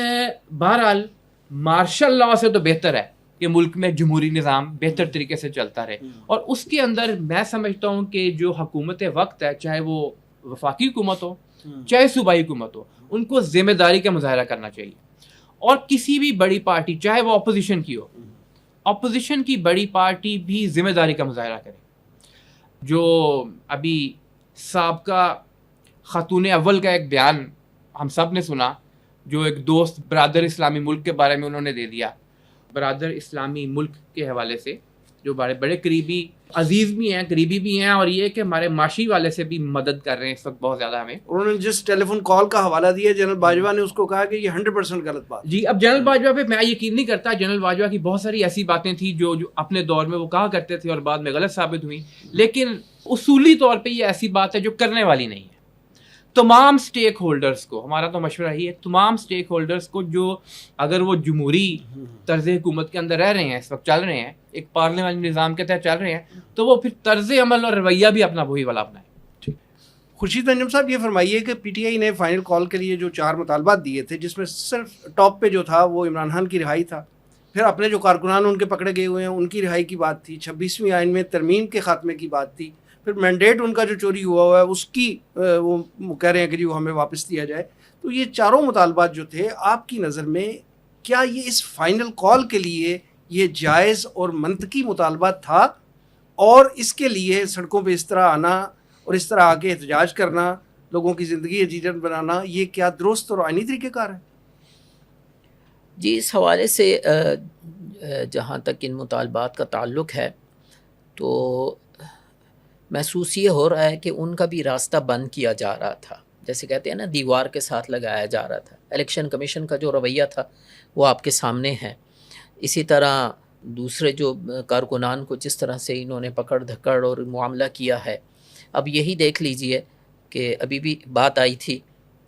بہرحال مارشل لاء سے تو بہتر ہے کہ ملک میں جمہوری نظام بہتر طریقے سے چلتا رہے، اور اس کے اندر میں سمجھتا ہوں کہ جو حکومت وقت ہے، چاہے وہ وفاقی حکومت ہو چاہے صوبائی حکومت ہو، ان کو ذمہ داری کا مظاہرہ کرنا چاہیے، اور کسی بھی بڑی پارٹی چاہے وہ اپوزیشن کی ہو، اپوزیشن کی بڑی پارٹی بھی ذمہ داری کا مظاہرہ کرے۔ جو ابھی سابقہ خاتون اول کا ایک بیان ہم سب نے سنا، جو ایک دوست برادر اسلامی ملک کے بارے میں انہوں نے دے دیا، برادر اسلامی ملک کے حوالے سے، جو بڑے قریبی عزیز بھی ہیں، قریبی بھی ہیں، اور یہ کہ ہمارے معاشی والے سے بھی مدد کر رہے ہیں اس وقت بہت زیادہ ہمیں۔ انہوں نے جس ٹیلی فون کال کا حوالہ دیا جنرل باجوہ نے، اس کو کہا کہ یہ 100% غلط بات۔ جی، اب جنرل باجوہ پہ میں یقین نہیں کرتا، جنرل باجوہ کی بہت ساری ایسی باتیں تھیں جو اپنے دور میں وہ کہا کرتے تھے اور بعد میں غلط ثابت ہوئی، لیکن اصولی طور پہ یہ ایسی بات ہے جو کرنے والی نہیں ہے۔ تمام سٹیک ہولڈرز کو، ہمارا تو مشورہ ہی ہے، تمام سٹیک ہولڈرز کو جو اگر وہ جمہوری طرز حکومت کے اندر رہ رہے ہیں، اس وقت چل رہے ہیں، ایک پارلیمنٹ نظام کے تحت چل رہے ہیں، تو وہ پھر طرز عمل اور رویہ بھی اپنا وہی والا اپنائیں۔ خورشید انجم صاحب یہ فرمائیے کہ پی ٹی آئی نے فائنل کال کے لیے جو 4 مطالبات دیے تھے، جس میں صرف ٹاپ پہ جو تھا وہ عمران خان کی رہائی تھا، پھر اپنے جو کارکنان ان کے پکڑے گئے ہوئے ہیں ان کی رہائی کی بات تھی، 26ویں آئین میں ترمیم کے خاتمے کی بات تھی، پھر مینڈیٹ ان کا جو چوری ہوا ہے اس کی وہ کہہ رہے ہیں کہ جی وہ ہمیں واپس دیا جائے۔ تو یہ چاروں مطالبات جو تھے آپ کی نظر میں، کیا یہ اس فائنل کال کے لیے یہ جائز اور منطقی مطالبات تھا، اور اس کے لیے سڑکوں پہ اس طرح آنا اور اس طرح آگے احتجاج کرنا، لوگوں کی زندگی عجیب بنانا، یہ کیا درست اور آئینی طریقہ کار ہے؟ جی، اس حوالے سے جہاں تک ان مطالبات کا تعلق ہے تو محسوس یہ ہو رہا ہے کہ ان کا بھی راستہ بند کیا جا رہا تھا، جیسے کہتے ہیں نا، دیوار کے ساتھ لگایا جا رہا تھا۔ الیکشن کمیشن کا جو رویہ تھا وہ آپ کے سامنے ہے، اسی طرح دوسرے جو کارکنان کو جس طرح سے انہوں نے پکڑ دھکڑ اور معاملہ کیا ہے۔ اب یہی دیکھ لیجئے کہ ابھی بھی بات آئی تھی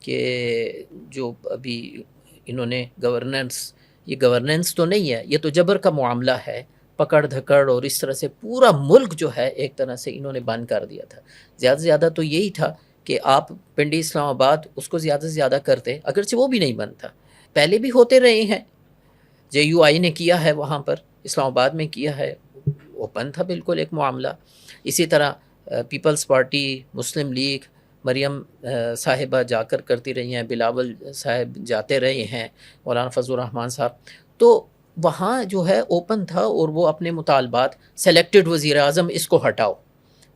کہ جو ابھی انہوں نے یہ گورننس تو نہیں ہے، یہ تو جبر کا معاملہ ہے، پکڑ دھکڑ، اور اس طرح سے پورا ملک جو ہے ایک طرح سے انہوں نے بند کر دیا تھا۔ زیادہ سے زیادہ تو یہی تھا کہ آپ پنڈی اسلام آباد اس کو زیادہ سے زیادہ کرتے، اگرچہ وہ بھی نہیں بند تھا، پہلے بھی ہوتے رہے ہیں، JUI نے کیا ہے، وہاں پر اسلام آباد میں کیا ہے، اوپن تھا بالکل ایک معاملہ۔ اسی طرح پیپلز پارٹی، مسلم لیگ، مریم صاحبہ جا کر کرتی رہی ہیں، بلاول صاحب جاتے رہے ہیں، مولانا فضل الرحمان صاحب، تو وہاں جو ہے اوپن تھا اور وہ اپنے مطالبات سلیکٹڈ وزیر اعظم اس کو ہٹاؤ،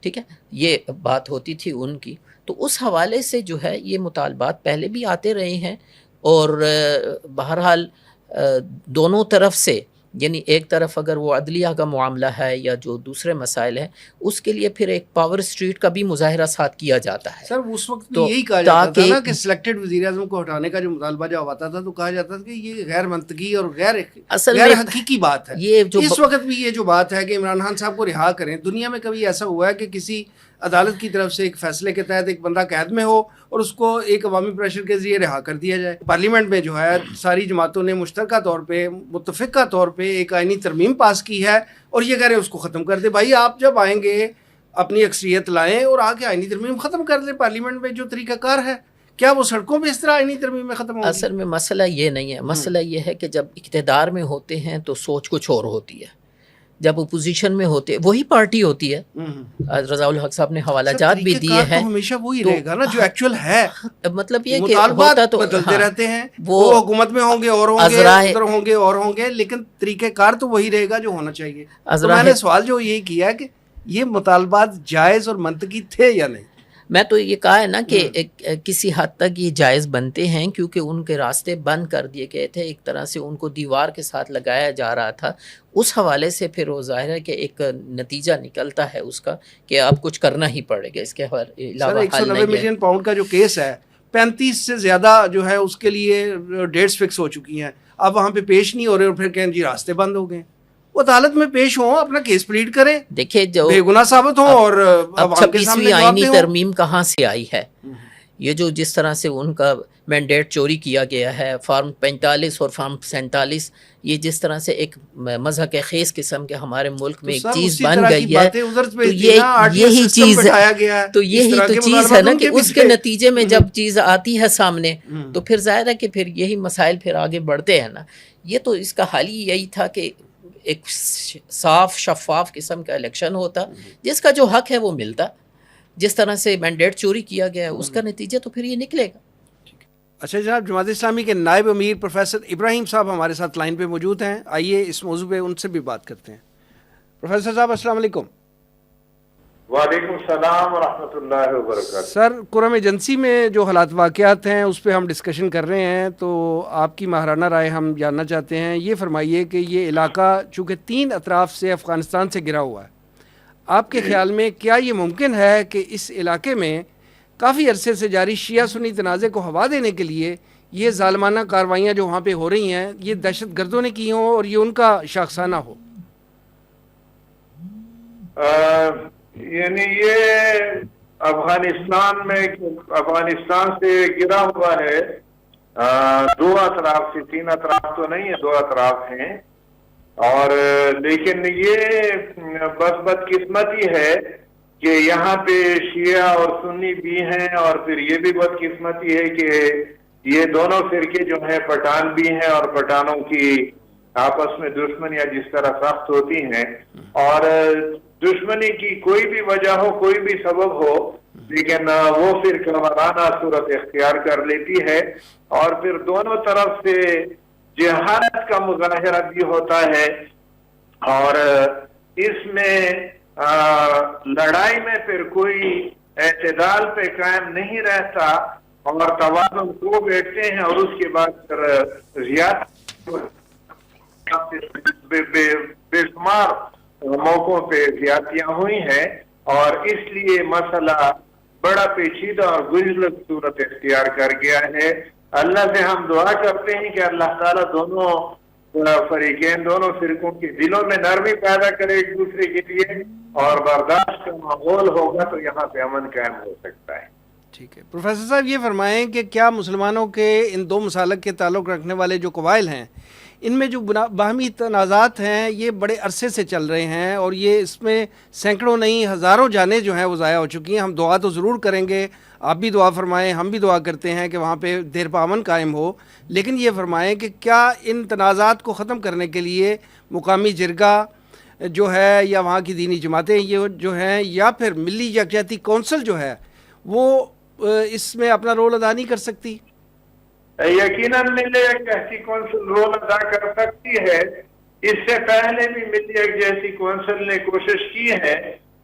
ٹھیک ہے، یہ بات ہوتی تھی ان کی. تو اس حوالے سے جو ہے یہ مطالبات پہلے بھی آتے رہے ہیں، اور بہرحال دونوں طرف سے، یعنی ایک طرف اگر وہ عدلیہ کا معاملہ ہے یا جو دوسرے مسائل ہیں، اس کے لیے پھر ایک پاور اسٹریٹ کا بھی مظاہرہ ساتھ کیا جاتا ہے. سر اس وقت بھی تو یہی کہا جاتا تھا نا تاکہ کہ سلیکٹڈ وزیر اعظم کو ہٹانے کا جو مطالبہ جب آتا تھا تو کہا جاتا تھا کہ یہ غیر منطقی اور اصل غیر میں حقیقی بات ہے. یہ جو اس وقت بھی یہ جو بات ہے کہ عمران خان صاحب کو رہا کریں، دنیا میں کبھی ایسا ہوا ہے کہ کسی عدالت کی طرف سے ایک فیصلے کے تحت ایک بندہ قید میں ہو اور اس کو ایک عوامی پریشر کے ذریعے رہا کر دیا جائے؟ پارلیمنٹ میں جو ہے ساری جماعتوں نے مشترکہ طور پہ، متفقہ طور پہ ایک آئینی ترمیم پاس کی ہے اور یہ کہہ رہے ہیں اس کو ختم کر دے. بھائی آپ جب آئیں گے اپنی اکثریت لائیں اور آ کے آئینی ترمیم ختم کر دیں. پارلیمنٹ میں جو طریقہ کار ہے، کیا وہ سڑکوں پہ اس طرح آئینی ترمیم میں ختم ہوگی؟ اصل میں مسئلہ یہ نہیں ہے، مسئلہ یہ ہے کہ جب اقتدار میں ہوتے ہیں تو سوچ کچھ اور ہوتی ہے، جب اپوزیشن میں ہوتے وہی پارٹی ہوتی ہے. رضا الحق صاحب نے حوالہ جات بھی دیے ہیں. ہمیشہ وہی رہے گا نا جو ایکچوئل ہے. مطلب یہ کہ مطالبات ہوتا تو بدلتے رہتے ہیں، وہ حکومت میں ہوں گے اور ہوں گے، ادھر ہوں گے اور ہوں گے، لیکن طریقہ کار تو وہی رہے گا جو ہونا چاہیے. تو میں نے سوال جو یہی کیا کہ یہ مطالبات جائز اور منطقی تھے یا نہیں؟ میں تو یہ کہا ہے نا کہ کسی حد تک یہ جائز بنتے ہیں، کیونکہ ان کے راستے بند کر دیے گئے تھے، ایک طرح سے ان کو دیوار کے ساتھ لگایا جا رہا تھا. اس حوالے سے پھر وہ ظاہر ہے کہ ایک نتیجہ نکلتا ہے اس کا کہ اب کچھ کرنا ہی پڑے گا، اس کے علاوہ حل نہیں ہے. 190 ملین پاؤنڈ کا جو کیس ہے، 35 سے زیادہ جو ہے اس کے لیے ڈیٹس فکس ہو چکی ہیں، اب وہاں پہ پیش نہیں ہو رہے اور پھر کہیں جی راستے بند ہو گئے. وہ عدالت میں پیش ہوں، اپنا کیس پلیڈ کریں، دیکھیں جو بے گناہ ثابت ہوں اور اب 26ویں آئینی ترمیم کہاں سے آئی ہے؟ یہ جو جس طرح سے ان کا مینڈیٹ چوری کیا گیا ہے، فارم 45 اور فارم 47، یہ جس طرح سے ایک مذہق خیز قسم کے ہمارے ملک میں ایک چیز بن گئی ہے، تو یہی چیز تو یہی تو چیز ہے نا کہ اس کے نتیجے میں جب چیز آتی ہے سامنے تو پھر ظاہر ہے کہ پھر یہی مسائل پھر آگے بڑھتے ہیں نا. یہ تو اس کا حل ہی یہی تھا کہ ایک صاف شفاف قسم کا الیکشن ہوتا، جس کا جو حق ہے وہ ملتا. جس طرح سے مینڈیٹ چوری کیا گیا ہے اس کا نتیجہ تو پھر یہ نکلے گا. اچھا جناب، جماعت اسلامی کے نائب امیر پروفیسر ابراہیم صاحب ہمارے ساتھ لائن پہ موجود ہیں. آئیے اس موضوع پہ ان سے بھی بات کرتے ہیں. پروفیسر صاحب السلام علیکم. وعلیکم السلام ورحمۃ اللہ وبرکاتہ. سر، قرم ایجنسی میں جو حالات واقعات ہیں اس پہ ہم ڈسکشن کر رہے ہیں، تو آپ کی ماہرانہ رائے ہم جاننا چاہتے ہیں. یہ فرمائیے کہ یہ علاقہ چونکہ 3 اطراف سے افغانستان سے گھرا ہوا ہے، آپ کے خیال میں کیا یہ ممکن ہے کہ اس علاقے میں کافی عرصے سے جاری شیعہ سنی تنازع کو ہوا دینے کے لیے یہ ظالمانہ کارروائیاں جو وہاں پہ ہو رہی ہیں یہ دہشت گردوں نے کی ہوں اور یہ ان کا شاخسانہ ہو؟ یعنی یہ افغانستان سے گرا ہوا ہے 2 اطراف سے، 3 اطراف تو نہیں ہے، 2 اطراف ہیں. اور لیکن یہ بس بدقسمتی ہے کہ یہاں پہ شیعہ اور سنی بھی ہیں، اور پھر یہ بھی بدقسمتی ہے کہ یہ دونوں فرقے جو ہیں پٹھان بھی ہیں، اور پٹھانوں کی آپس میں دشمنیاں جس طرح سخت ہوتی ہیں، اور دشمنی کی کوئی بھی وجہ ہو، کوئی بھی سبب ہو، لیکن وہ فرقہ وارانہ صورت اختیار کر لیتی ہے، اور پھر دونوں طرف سے جہالت کا مظاہرہ بھی ہوتا ہے. اور اس میں لڑائی میں پھر کوئی اعتدال پہ قائم نہیں رہتا، اور توازن کو بیٹھتے ہیں، اور اس کے بعد پھر بے شمار موقعوں پہ زیادتیاں ہوئی ہیں، اور اس لیے مسئلہ بڑا پیچیدہ اور گنجلک صورت اختیار کر گیا ہے. اللہ سے ہم دعا کرتے ہیں کہ اللہ تعالیٰ دونوں فریقین، دونوں فرقوں کے دلوں میں نرمی پیدا کرے ایک دوسرے کے لیے، اور برداشت کا ماحول ہوگا تو یہاں پہ امن قائم ہو سکتا ہے. ٹھیک ہے پروفیسر صاحب، یہ فرمائیں کہ کیا مسلمانوں کے ان 2 مسالک کے تعلق رکھنے والے جو قبائل ہیں، ان میں جو باہمی تنازعات ہیں یہ بڑے عرصے سے چل رہے ہیں، اور یہ اس میں سینکڑوں نہیں ہزاروں جانیں جو ہیں وہ ضائع ہو چکی ہیں. ہم دعا تو ضرور کریں گے، آپ بھی دعا فرمائیں، ہم بھی دعا کرتے ہیں کہ وہاں پہ دیر پا امن قائم ہو. لیکن یہ فرمائیں کہ کیا ان تنازعات کو ختم کرنے کے لیے مقامی جرگہ جو ہے یا وہاں کی دینی جماعتیں یہ جو ہیں یا پھر ملی یکجہتی کونسل جو ہے وہ اس میں اپنا رول ادا نہیں کر سکتی؟ یقیناً ملی یکجہتی کونسل رول ادا کر سکتی ہے. اس سے پہلے بھی ملی یکجہتی کونسل نے کوشش کی ہے،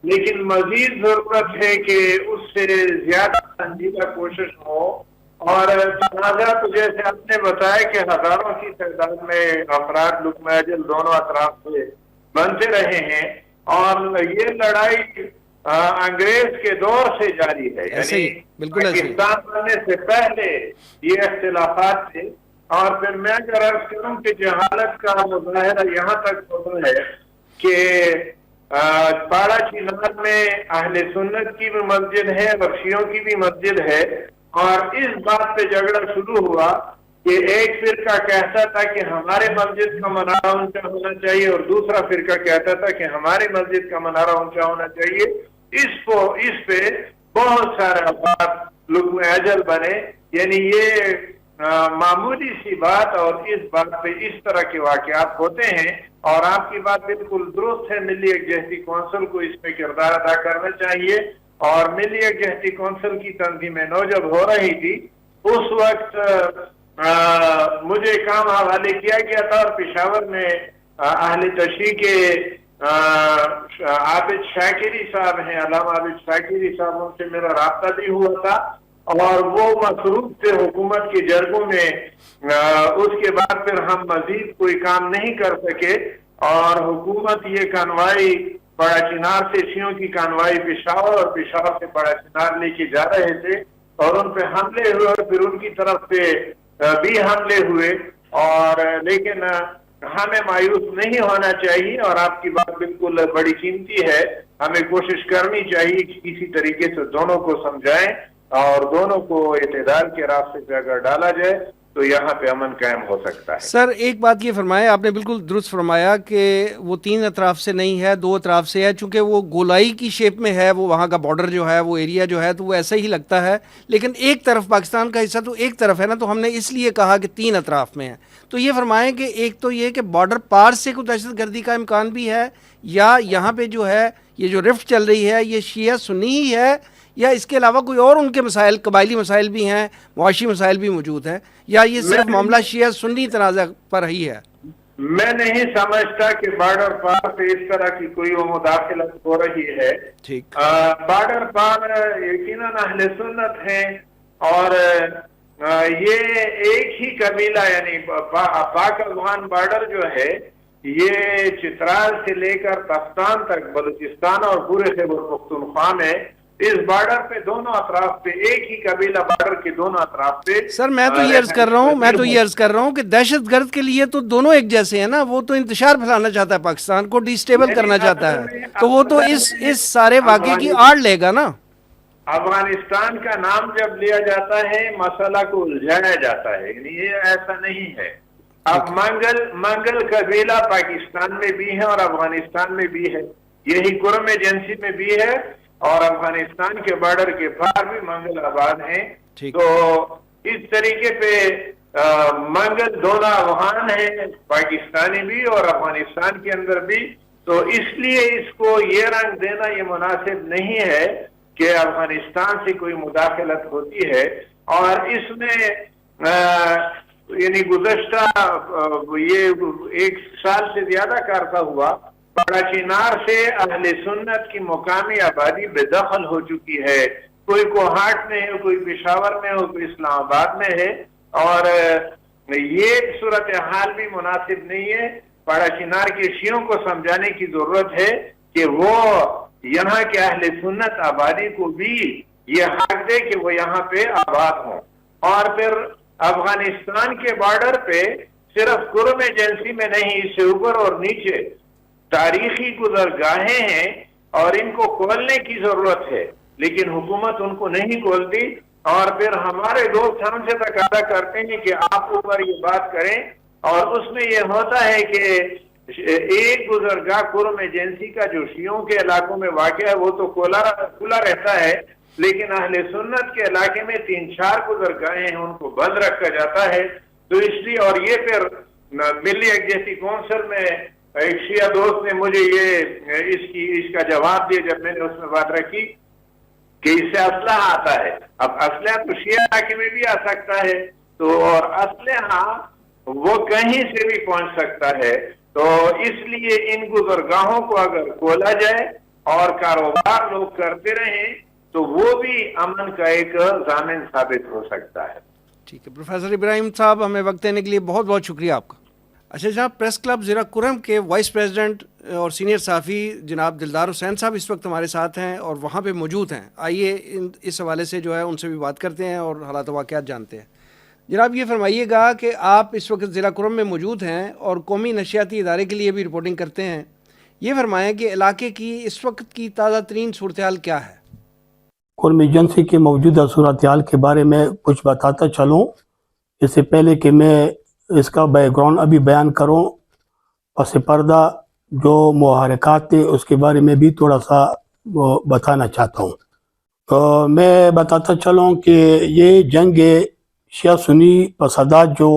لیکن مزید ضرورت ہے کہ اس سے زیادہ سنجیدہ کوشش ہو. اور تنازع تو جیسے آپ نے بتایا کہ ہزاروں کی تعداد میں افراد لقمہ اجل دونوں اطراف سے بنتے رہے ہیں، اور یہ لڑائی انگریز کے دور سے جاری ہے. یعنی پاکستان بننے سے پہلے یہ اختلافات تھے. اور پھر میں اگر عرض کروں کہ جہالت کا مظاہرہ یہاں تک ہوتا ہے کہ پاڑا چنار میں اہل سنت کی بھی مسجد ہے اور شیعوں کی بھی مسجد ہے، اور اس بات پہ جھگڑا شروع ہوا کہ ایک فرقہ کہتا تھا کہ ہمارے مسجد کا منارہ اونچا ہونا چاہیے اور دوسرا فرقہ کہتا تھا کہ ہماری مسجد کا منارہ اونچا ہونا چاہیے. اس پہ بہت سارے افراد لقمہ اجل بنے. یعنی یہ معمولی سی بات، اور اس بات پہ اس طرح کے واقعات ہوتے ہیں. اور آپ کی بات بالکل درست ہے، ملی یکجہتی کونسل کو اس میں کردار ادا کرنا چاہیے. اور ملی یکجہتی کونسل کی تنظیم نو جب ہو رہی تھی اس وقت مجھے کام حوالے کیا گیا تھا، اور پشاور میں اہل تشیع کے عابد شاکری صاحب ہیں، علامہ عابد شاکری صاحب، ان سے میرا رابطہ بھی ہوا تھا. اور وہ مصروف تھے حکومت کے جرگوں میں. اس کے بعد پھر ہم مزید کوئی کام نہیں کر سکے، اور حکومت یہ کانوائی بڑا چنار سے شیعوں کی کانوائی پشاور اور پشاور سے بڑا چنار لے کے جا رہے تھے، اور ان پہ حملے ہوئے اور پھر ان کی طرف سے بھی حملے ہوئے. اور لیکن ہمیں مایوس نہیں ہونا چاہیے، اور آپ کی بات بالکل بڑی قیمتی ہے. ہمیں کوشش کرنی چاہیے کہ کسی طریقے سے دونوں کو سمجھائیں اور دونوں کو اعتدال کے راستے پہ اگر ڈالا جائے تو یہاں پہ امن قائم ہو سکتا ہے. سر ایک بات یہ فرمائے، آپ نے بالکل درست فرمایا کہ وہ 3 اطراف سے نہیں ہے، 2 اطراف سے ہے. چونکہ وہ گولائی کی شیپ میں ہے، وہ وہاں کا بارڈر جو ہے، وہ ایریا جو ہے، تو وہ ایسا ہی لگتا ہے. لیکن ایک طرف پاکستان کا حصہ تو ایک طرف ہے نا، تو ہم نے اس لیے کہا کہ 3 اطراف میں ہے. تو یہ فرمائیں کہ ایک تو یہ کہ بارڈر پار سے کوئی دہشت گردی کا امکان بھی ہے، یا یہاں پہ جو ہے یہ جو رفٹ چل رہی ہے یہ شیعہ سنی ہی ہے، یا اس کے علاوہ کوئی اور ان کے مسائل، قبائلی مسائل بھی ہیں، معاشی مسائل بھی موجود ہیں، یا یہ صرف معاملہ شیعہ سنی تنازع پر ہی ہے؟ میں نہیں سمجھتا کہ بارڈر پار سے اس طرح کی کوئی وہ مداخلت ہو رہی ہے. ٹھیک. بارڈر پار یقیناً اہل سنت ہیں، اور یہ ایک ہی قبیلہ، یعنی پاک افغان بارڈر جو ہے یہ چترال سے لے کر تفتان تک بلوچستان اور پورے خیبر پختونخوا میں اس بارڈر پہ دونوں اطراف پہ ایک ہی قبیلہ بارڈر کے دونوں اطراف پہ. سر میں تو یہ عرض کر رہا ہوں کہ دہشت گرد کے لیے تو دونوں ایک جیسے ہیں نا. وہ تو انتشار پھیلانا چاہتا ہے، پاکستان کو ڈیسٹیبل کرنا چاہتا ہے، تو وہ تو اس سارے واقعے کی آڑ لے گا نا. افغانستان کا نام جب لیا جاتا ہے مسئلہ کو الجھایا جاتا ہے، یعنی یہ ایسا نہیں ہے. اب منگل قبیلہ پاکستان میں بھی ہے اور افغانستان میں بھی ہے، یہی کرم ایجنسی میں بھی ہے، اور افغانستان کے بارڈر کے پار بھی منگل آباد ہیں. تو اس طریقے پہ منگل دونوں افغان ہیں، پاکستانی بھی اور افغانستان کے اندر بھی. تو اس لیے اس کو یہ رنگ دینا یہ مناسب نہیں ہے کہ افغانستان سے کوئی مداخلت ہوتی ہے. اور اس میں یعنی گزشتہ یہ 1 سال سے زیادہ کارتا ہوا بڑا چنار سے اہل سنت کی مقامی آبادی بے دخل ہو چکی ہے. کوئی کوہاٹ میں ہے، کوئی پشاور میں ہو، کوئی اسلام آباد میں ہے، اور یہ صورتحال بھی مناسب نہیں ہے. بڑا چنار کے شیعوں کو سمجھانے کی ضرورت ہے کہ وہ یہاں کے اہل سنت آبادی کو بھی یہ حق دے کہ وہ یہاں پہ آباد ہوں. اور پھر افغانستان کے بارڈر پہ صرف کرم ایجنسی میں نہیں، اس سے اوپر اور نیچے تاریخی گزرگاہیں ہیں، اور ان کو کھولنے کی ضرورت ہے، لیکن حکومت ان کو نہیں کھولتی. اور پھر ہمارے دوست ہم سے تقاضا کرتے ہیں کہ آپ اوپر یہ بات کریں، اور اس میں یہ ہوتا ہے کہ ایک گزرگاہ کرم ایجنسی کا جو شیعوں کے علاقوں میں واقع ہے وہ تو کھلا رہتا ہے، لیکن اہل سنت کے علاقے میں 3-4 گزرگاہیں ہیں، ان کو بند رکھا جاتا ہے. تو اس لیے اور یہ پھر ملی یکجہتی کونسل میں ایک شیعہ دوست نے مجھے اس کا جواب دیا جب میں نے اس میں بات رکھی کہ اس سے اسلحہ آتا ہے. اب اسلحہ تو شیعہ علاقے میں بھی آ سکتا ہے, تو اور اسلحہ وہ کہیں سے بھی پہنچ سکتا ہے. تو اس لیے ان گزرگاہوں کو اگر کھولا جائے اور کاروبار لوگ کرتے رہیں تو وہ بھی امن کا ایک ضامن ثابت ہو سکتا ہے. ٹھیک ہے پروفیسر ابراہیم صاحب, ہمیں وقت دینے کے لیے بہت بہت شکریہ آپ کا. اچھا جناب, پریس کلب زیرہ کرم کے وائس پریزیڈنٹ اور سینئر صحافی جناب دلدار حسین صاحب اس وقت ہمارے ساتھ ہیں اور وہاں پہ موجود ہیں. آئیے اس حوالے سے جو ہے ان سے بھی بات کرتے ہیں اور حالات و واقعات جانتے ہیں. جناب یہ فرمائیے گا کہ آپ اس وقت ضلع کرم میں موجود ہیں اور قومی نشریاتی ادارے کے لیے بھی رپورٹنگ کرتے ہیں. یہ فرمائیں کہ علاقے کی اس وقت کی تازہ ترین صورتحال کیا ہے؟ کرم ایجنسی کی موجودہ صورتحال کے بارے میں کچھ بتاتا چلوں. اس سے پہلے کہ میں اس کا بیک گراؤنڈ ابھی بیان کروں, پس پردہ جو محرکات تھے اس کے بارے میں بھی تھوڑا سا بتانا چاہتا ہوں. میں بتاتا چلوں کہ یہ جنگ شیعہ سنی فسادات جو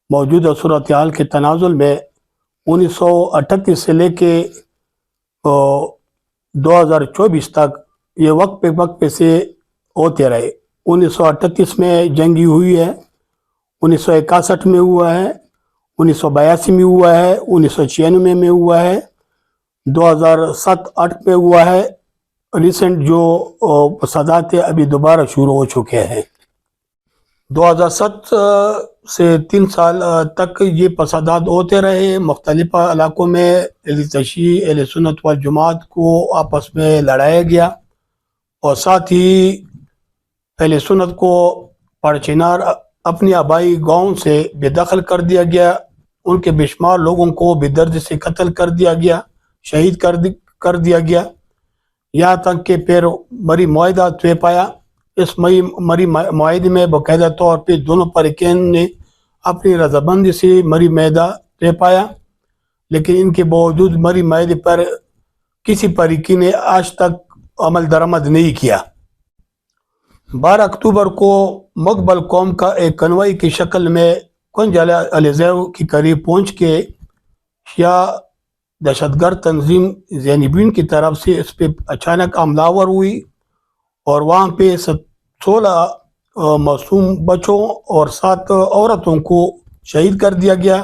موجودہ صورتحال کے تنازل میں 1938 سے لے کے 2024 تک یہ وقت پہ سے ہوتے رہے. 1938 میں جنگی ہوئی ہے, 1961 میں ہوا ہے, 1982 میں ہوا ہے, 1996 میں ہوا ہے, 2007-8 میں ہوا ہے. ریسنٹ جو فسادات ہیں ابھی دوبارہ شروع ہو چکے ہیں. 2007 سے 3 سال تک یہ فسادات ہوتے رہے. مختلف علاقوں میں اہل تشیع اہل سنت والجماعت کو آپس میں لڑایا گیا اور ساتھ ہی اہل سنت کو پرچینار اپنی آبائی گاؤں سے بے دخل کر دیا گیا. ان کے بے شمار لوگوں کو بے درد سے قتل کر دیا گیا, شہید کر دیا گیا, یہاں تک کہ پھر مری معاہدہ طے پایا. اس مری معاہدے میں باقاعدہ طور پہ دونوں فریقین نے اپنی رضامندی سے مری معاہدہ طے پایا, لیکن ان کے باوجود مری معاہدے پر کسی فریقی نے آج تک عمل درآمد نہیں کیا. 12 اکتوبر کو مقبل قوم کا ایک کنوائی کی شکل میں کنج علیزیو کے قریب پہنچ کے شیعہ دہشت گرد تنظیم زینبین کی طرف سے اس پہ اچانک حملہ آور ہوئی اور وہاں پہ 16 معصوم بچوں اور 7 عورتوں کو شہید کر دیا گیا,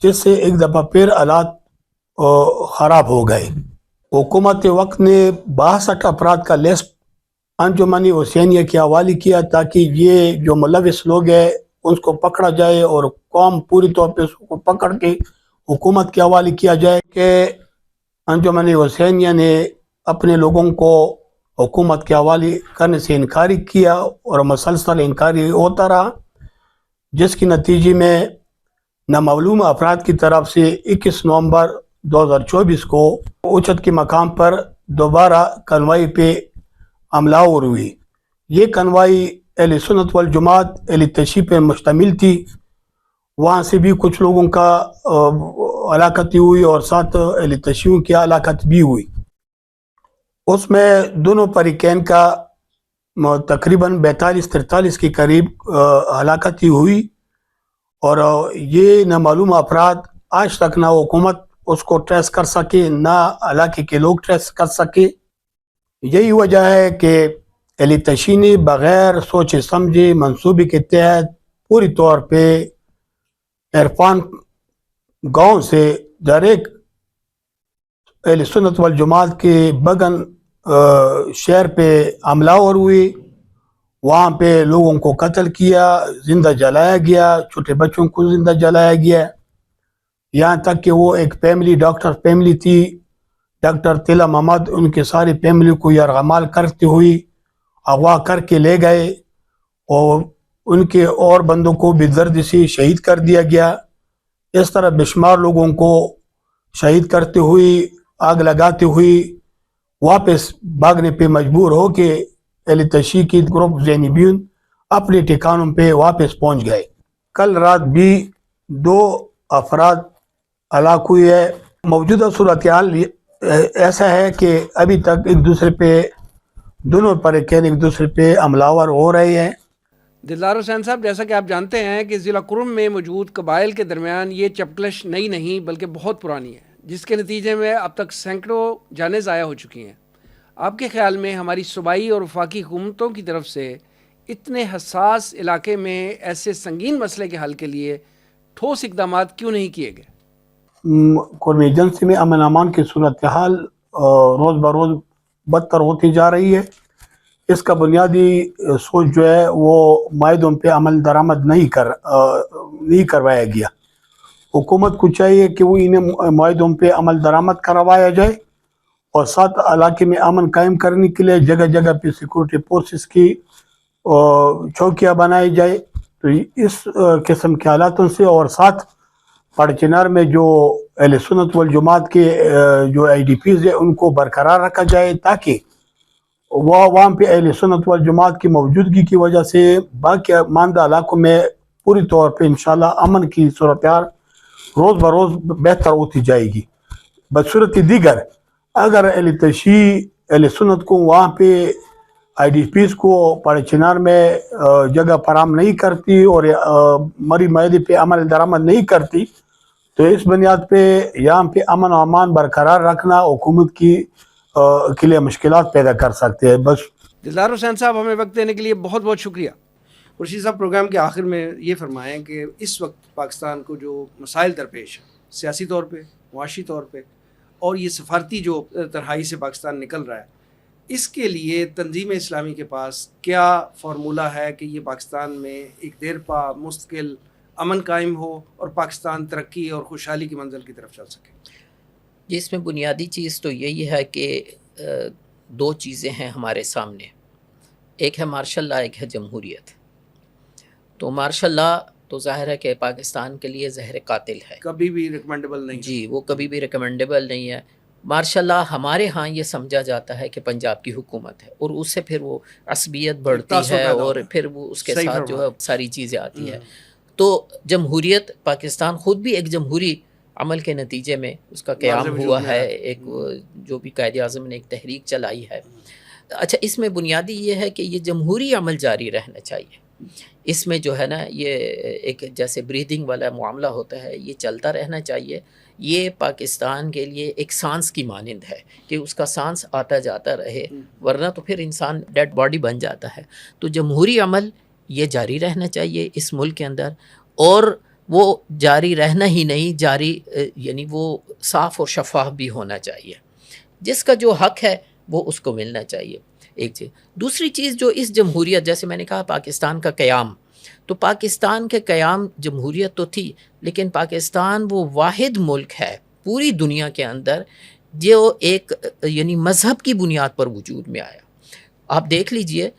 جس سے ایک دفعہ پھر حالات خراب ہو گئے. حکومت وقت نے 62 افراد کا لسٹ انجمن حسینیہ کے حوالے کیا تاکہ یہ جو ملوث لوگ ہیں اس کو پکڑا جائے اور قوم پوری طور پہ اس کو پکڑ کے حکومت کے حوالے کیا جائے. کہ انجمن حسینیہ نے اپنے لوگوں کو حکومت کے حوالے کرنے سے انکاری کیا اور مسلسل انکاری ہوتا رہا, جس کے نتیجے میں نامعلوم افراد کی طرف سے 21 نومبر 2024 کو اوچت کے مقام پر دوبارہ کنوائی پہ حملہ آور ہوئی. یہ کنوائی اہل سنت والجماعت اہل تشیع پہ مشتمل تھی. وہاں سے بھی کچھ لوگوں کا ہلاکت ہوئی اور ساتھ اہل تشیع کی ہلاکت بھی ہوئی. اس میں دونوں فریقین کا تقریباً 42-43 کے قریب ہلاکت ہوئی اور یہ نامعلوم افراد آج تک نہ حکومت اس کو ٹریس کر سکے نہ علاقے کے لوگ ٹریس کر سکے. یہی وجہ ہے کہ اہل تشیع نے بغیر سوچے سمجھے منصوبے کے تحت پوری طور پہ عرفان گاؤں سے ڈائریکٹ اہل سنت والجماعت کے بگن شہر پہ حملہ آور ہوئی. وہاں پہ لوگوں کو قتل کیا, زندہ جلایا گیا, چھوٹے بچوں کو زندہ جلایا گیا, یہاں تک کہ وہ ایک فیملی ڈاکٹر فیملی تھی, ڈاکٹر طلا محمد, ان کے ساری فیملی کو یرغمال کرتے ہوئی اغوا کر کے لے گئے اور ان کے اور بندوں کو بے دردی سے شہید کر دیا گیا. اس طرح بے شمار لوگوں کو شہید کرتے ہوئی آگ لگاتے ہوئی واپس بھاگنے پہ مجبور ہو کے اہل تشیع کی گروپ زینبین اپنے ٹھکانوں پہ واپس پہنچ گئے. کل رات بھی 2 افراد ہلاک ہوئے ہے. موجودہ صورتحال ایسا ہے کہ ابھی تک ایک دوسرے پہ دونوں فریقین ایک دوسرے پہ حملہ آور ہو رہے ہیں. دلدار حسین صاحب، جیسا کہ آپ جانتے ہیں کہ ضلع کرم میں موجود قبائل کے درمیان یہ چپکلش نئی نہیں بلکہ بہت پرانی ہے، جس کے نتیجے میں اب تک سینکڑوں جانیں ضائع ہو چکی ہیں۔ آپ کے خیال میں ہماری صوبائی اور وفاقی حکومتوں کی طرف سے اتنے حساس علاقے میں ایسے سنگین مسئلے کے حل کے لیے ٹھوس اقدامات کیوں نہیں کیے گئے؟ کرم ایجنسی میں امن امان کی صورتحال روز بروز بدتر ہوتی جا رہی ہے۔ اس کا بنیادی سوچ جو ہے وہ معاہدوں پہ عمل درآمد نہیں کروایا گیا۔ حکومت کو چاہیے کہ وہ انہیں معاہدوں پہ عمل درآمد کروایا جائے اور ساتھ علاقے میں امن قائم کرنے کے لیے جگہ جگہ پہ سیکورٹی فورسز کی چوکیاں بنائی جائے۔ تو اس قسم کے حالاتوں سے اور ساتھ پڑچنار میں جو اہل سنت والجماعت کے جو آئی ڈی پیز ہیں ان کو برقرار رکھا جائے، تاکہ وہاں پہ اہل سنت والجماعت کی موجودگی کی وجہ سے باقی ماندہ علاقوں میں پوری طور پہ انشاءاللہ امن کی صورتحال روز بروز بہتر ہوتی جائے گی۔ بصورت دیگر اگر اہل تشیع اہل سنت کو وہاں پہ آئی ڈی پیز کو پڑچنار میں جگہ فراہم نہیں کرتی اور مری معاہدے پہ عمل درآمد نہیں کرتی، تو اس بنیاد پہ یہاں پہ امن و امان برقرار رکھنا حکومت کے لیے مشکلات پیدا کر سکتے ہیں۔ بس دلدار حسین صاحب، ہمیں وقت دینے کے لیے بہت بہت شکریہ۔ خورشید صاحب، پروگرام کے آخر میں یہ فرمائیں کہ اس وقت پاکستان کو جو مسائل درپیش ہیں سیاسی طور پہ، معاشی طور پہ، اور یہ سفارتی جو تنہائی سے پاکستان نکل رہا ہے، اس کے لیے تنظیم اسلامی کے پاس کیا فارمولہ ہے کہ یہ پاکستان میں ایک دیرپا مستقل امن قائم ہو اور پاکستان ترقی اور خوشحالی کی منزل کی طرف چل سکے؟ جس میں بنیادی چیز تو یہی ہے کہ دو چیزیں ہیں ہمارے سامنے، ایک ہے مارشل لا، ایک ہے جمہوریت۔ تو مارشل لا تو ظاہر ہے کہ پاکستان کے لیے زہر قاتل ہے، کبھی بھی ریکمینڈیبل نہیں۔ جی، وہ کبھی بھی ریکمینڈیبل نہیں ہے۔ مارشل لا ہمارے ہاں یہ سمجھا جاتا ہے کہ پنجاب کی حکومت ہے، اور اس سے پھر وہ عصبیت بڑھتی ہے اور پھر وہ اس کے ساتھ جو ہے ساری چیزیں آتی ہیں۔ تو جمہوریت، پاکستان خود بھی ایک جمہوری عمل کے نتیجے میں اس کا قیام ہوا ہے، ایک جو بھی قائد اعظم نے ایک تحریک چلائی ہے۔ اچھا، اس میں بنیادی یہ ہے کہ یہ جمہوری عمل جاری رہنا چاہیے۔ اس میں جو ہے نا یہ ایک جیسے بریدنگ والا معاملہ ہوتا ہے، یہ چلتا رہنا چاہیے۔ یہ پاکستان کے لیے ایک سانس کی مانند ہے کہ اس کا سانس آتا جاتا رہے، ورنہ تو پھر انسان ڈیڈ باڈی بن جاتا ہے۔ تو جمہوری عمل یہ جاری رہنا چاہیے اس ملک کے اندر، اور وہ جاری رہنا ہی نہیں، جاری یعنی وہ صاف اور شفاف بھی ہونا چاہیے۔ جس کا جو حق ہے وہ اس کو ملنا چاہیے، ایک چیز۔ دوسری چیز جو اس جمہوریت، جیسے میں نے کہا پاکستان کا قیام، تو پاکستان کے قیام جمہوریت تو تھی، لیکن پاکستان وہ واحد ملک ہے پوری دنیا کے اندر جو ایک یعنی مذہب کی بنیاد پر وجود میں آیا۔ آپ دیکھ لیجئے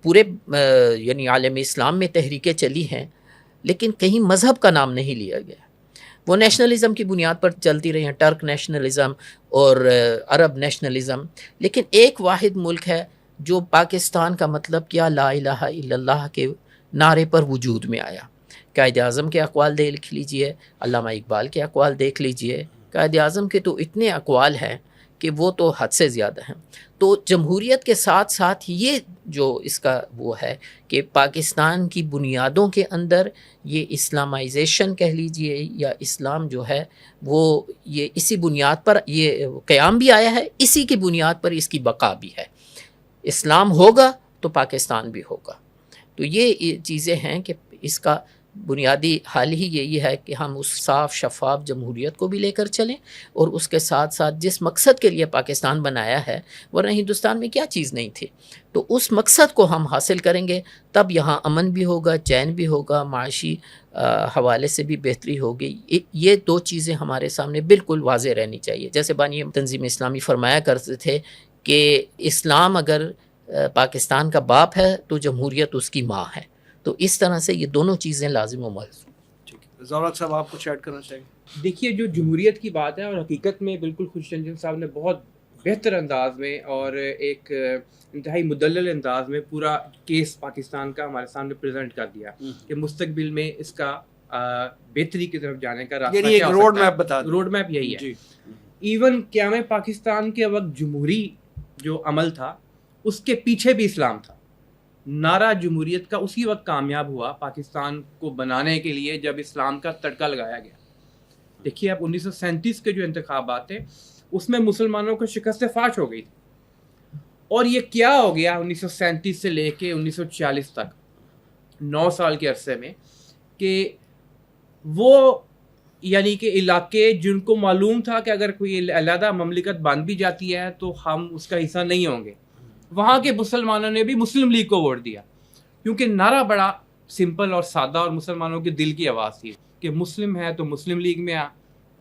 پورے یعنی عالم اسلام میں تحریکیں چلی ہیں، لیکن کہیں مذہب کا نام نہیں لیا گیا۔ وہ نیشنلزم کی بنیاد پر چلتی رہی ہیں، ٹرک نیشنلزم اور عرب نیشنلزم، لیکن ایک واحد ملک ہے جو پاکستان کا مطلب کیا، لا الہ الا اللہ کے نعرے پر وجود میں آیا۔ قائد اعظم کے اقوال دیکھ لیجئے، علامہ اقبال کے اقوال دیکھ لیجئے، قائد اعظم کے تو اتنے اقوال ہیں کہ وہ تو حد سے زیادہ ہیں۔ تو جمہوریت کے ساتھ ساتھ یہ جو اس کا وہ ہے کہ پاکستان کی بنیادوں کے اندر یہ اسلامائزیشن کہہ لیجئے یا اسلام جو ہے وہ یہ اسی بنیاد پر یہ قیام بھی آیا ہے، اسی کی بنیاد پر اس کی بقا بھی ہے۔ اسلام ہوگا تو پاکستان بھی ہوگا۔ تو یہ چیزیں ہیں کہ اس کا بنیادی حال ہی یہی ہے کہ ہم اس صاف شفاف جمہوریت کو بھی لے کر چلیں، اور اس کے ساتھ ساتھ جس مقصد کے لیے پاکستان بنایا ہے، ورنہ ہندوستان میں کیا چیز نہیں تھی، تو اس مقصد کو ہم حاصل کریں گے، تب یہاں امن بھی ہوگا، چین بھی ہوگا، معاشی حوالے سے بھی بہتری ہوگی۔ یہ دو چیزیں ہمارے سامنے بالکل واضح رہنی چاہیے۔ جیسے بانی تنظیم اسلامی فرمایا کرتے تھے کہ اسلام اگر پاکستان کا باپ ہے تو جمہوریت اس کی ماں ہے۔ تو اس طرح سے یہ دونوں چیزیں لازم و ملزوم۔ ضیاء صاحب، آپ کچھ ایڈ کرنا چاہیں؟ دیکھیے، جو جمہوریت کی بات ہے، اور حقیقت میں بالکل خورشید انجم صاحب نے بہت بہتر انداز میں اور ایک انتہائی مدلل انداز میں پورا کیس پاکستان کا ہمارے سامنے پریزنٹ کر دیا کہ مستقبل میں اس کا بہتری کی طرف جانے کا راستہ یعنی ایک روڈ میپ بتا دیں۔ روڈ میپ یہی ہے۔ ایون قیام پاکستان کے وقت جمہوری جو عمل تھا، اس کے پیچھے بھی اسلام تھا۔ نعرہ جمہوریت کا اسی وقت کامیاب ہوا پاکستان کو بنانے کے لیے جب اسلام کا تڑکا لگایا گیا. دیکھیے اب 1937 کے جو انتخابات تھے اس میں مسلمانوں کو شکست فاش ہو گئی تھی, اور یہ کیا ہو گیا 1937 سے لے کے 1940 تک 9 سال کے عرصے میں, کہ وہ یعنی کہ علاقے جن کو معلوم تھا کہ اگر کوئی علیحدہ مملکت بن بھی جاتی ہے تو ہم اس کا حصہ نہیں ہوں گے, وہاں کے مسلمانوں نے بھی مسلم لیگ کو ووٹ دیا, کیونکہ نعرہ بڑا سمپل اور سادہ اور مسلمانوں کے دل کی آواز تھی کہ مسلم ہے تو مسلم لیگ میں آ,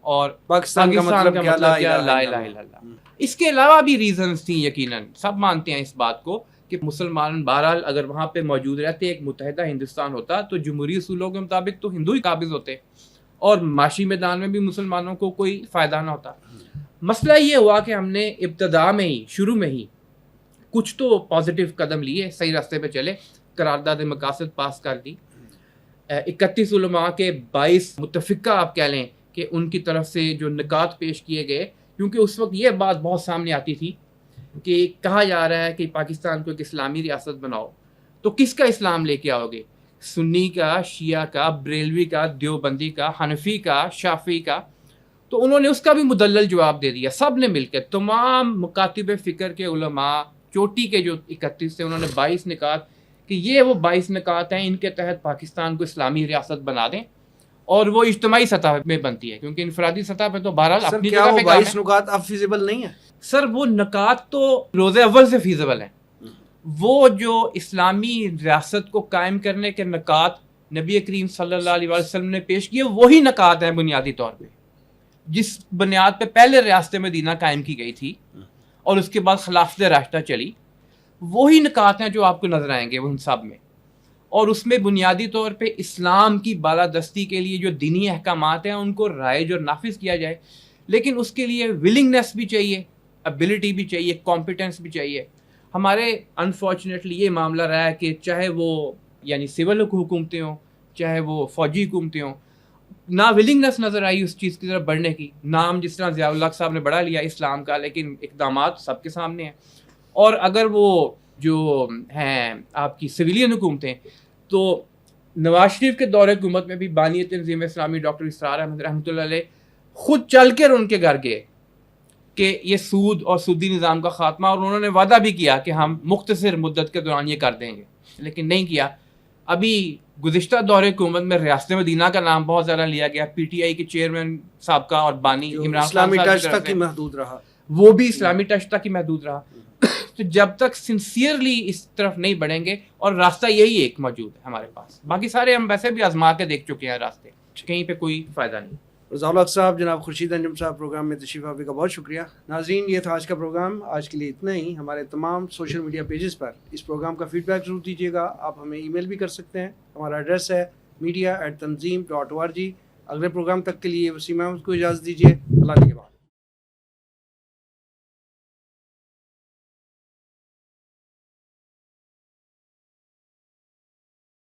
اور پاکستان کا مطلب کیا؟ لا لا الہ الا اللہ. اس کے علاوہ بھی ریزنز تھیں, یقیناً سب مانتے ہیں اس بات کو کہ مسلمان بہرحال اگر وہاں پہ موجود رہتے ایک متحدہ ہندوستان ہوتا تو جمہوری اصولوں کے مطابق تو ہندو ہی قابض ہوتے اور معاشی میدان میں بھی مسلمانوں کو کوئی فائدہ نہ ہوتا. مسئلہ یہ ہوا کہ ہم نے ابتدا میں ہی شروع میں ہی کچھ تو پازیٹیو قدم لیے, صحیح راستے پہ چلے, قرارداد مقاصد پاس کر دی, 31 علماء کے 22 متفقہ آپ کہہ لیں کہ ان کی طرف سے جو نکات پیش کیے گئے, کیونکہ اس وقت یہ بات بہت سامنے آتی تھی کہ کہا جا رہا ہے کہ پاکستان کو ایک اسلامی ریاست بناؤ, تو کس کا اسلام لے کے آؤ گے؟ سنی کا, شیعہ کا, بریلوی کا, دیوبندی کا, حنفی کا, شافعی کا؟ تو انہوں نے اس کا بھی مدلل جواب دے دیا. سب نے مل کے, تمام مکاتب فکر کے علماء چوٹی کے جو 31 تھے, انہوں نے 22 نکات کہ یہ وہ 22 نکات ہیں, ان کے تحت پاکستان کو اسلامی ریاست بنا دیں, اور وہ اجتماعی سطح میں بنتی ہے, کیونکہ انفرادی سطح پہ تو بہرحال اپنی جگہ پہ کام ہے. 22 نکات اب فیزیبل نہیں ہے سر, وہ نکات تو روز اول سے فیزیبل ہیں. وہ جو اسلامی ریاست کو قائم کرنے کے نکات نبی کریم صلی اللہ علیہ وسلم نے پیش کیے, وہی نکات ہیں بنیادی طور پہ, جس بنیاد پہ پہلے ریاست مدینہ قائم کی گئی تھی اور اس کے بعد خلافت راشدہ چلی. وہی نکات ہیں جو آپ کو نظر آئیں گے ان سب میں, اور اس میں بنیادی طور پہ اسلام کی بالادستی کے لیے جو دینی احکامات ہیں ان کو رائج اور نافذ کیا جائے, لیکن اس کے لیے ولنگنیس بھی چاہیے, ابیلٹی بھی چاہیے, کمپیٹنس بھی چاہیے. ہمارے انفارچونیٹلی یہ معاملہ رہا ہے کہ چاہے وہ یعنی سول حکومتیں ہوں, چاہے وہ فوجی حکومتیں ہوں, نہ ولنگنیس نظر آئی اس چیز کی طرف بڑھنے کی. نام جس طرح ضیاء الحق صاحب نے بڑھا لیا اسلام کا, لیکن اقدامات سب کے سامنے ہیں. اور اگر وہ جو ہیں آپ کی سویلین حکومتیں, تو نواز شریف کے دور حکومت میں بھی بانی تنظیم اسلامی ڈاکٹر اسرار احمد رحمۃ اللہ علیہ خود چل کر ان کے گھر گئے کہ یہ سود اور سودی نظام کا خاتمہ, اور انہوں نے وعدہ بھی کیا کہ ہم مختصر مدت کے دوران یہ کر دیں گے, لیکن نہیں کیا. ابھی گزشتہ دور حکومت میں ریاست مدینہ کا نام بہت زیادہ لیا گیا, پی ٹی آئی کے چیئرمین سابقہ اور بانی عمران اسلامی خان ٹچ تک ہی محدود رہا, وہ بھی اسلامی ٹچ تک ہی محدود رہا. تو جب تک سنسیئرلی اس طرف نہیں بڑھیں گے, اور راستہ یہی ایک موجود ہے ہمارے پاس, باقی سارے ہم ویسے بھی آزما کے دیکھ چکے ہیں راستے, کہیں پہ کوئی فائدہ نہیں. رضا الحق صاحب, جناب خورشید انجم صاحب, پروگرام میں تشریف آوری کا بہت شکریہ. ناظرین, یہ تھا آج کا پروگرام. آج کے لیے اتنا ہی. ہمارے تمام سوشل میڈیا پیجز پر اس پروگرام کا فیڈ بیک ضرور دیجیے گا. آپ ہمیں ای میل بھی کر سکتے ہیں, ہمارا ایڈریس ہے media@tanzeem.org. اگلے پروگرام تک کے لیے وسیم احمد کو اجازت دیجیے. اللہ کے بعد.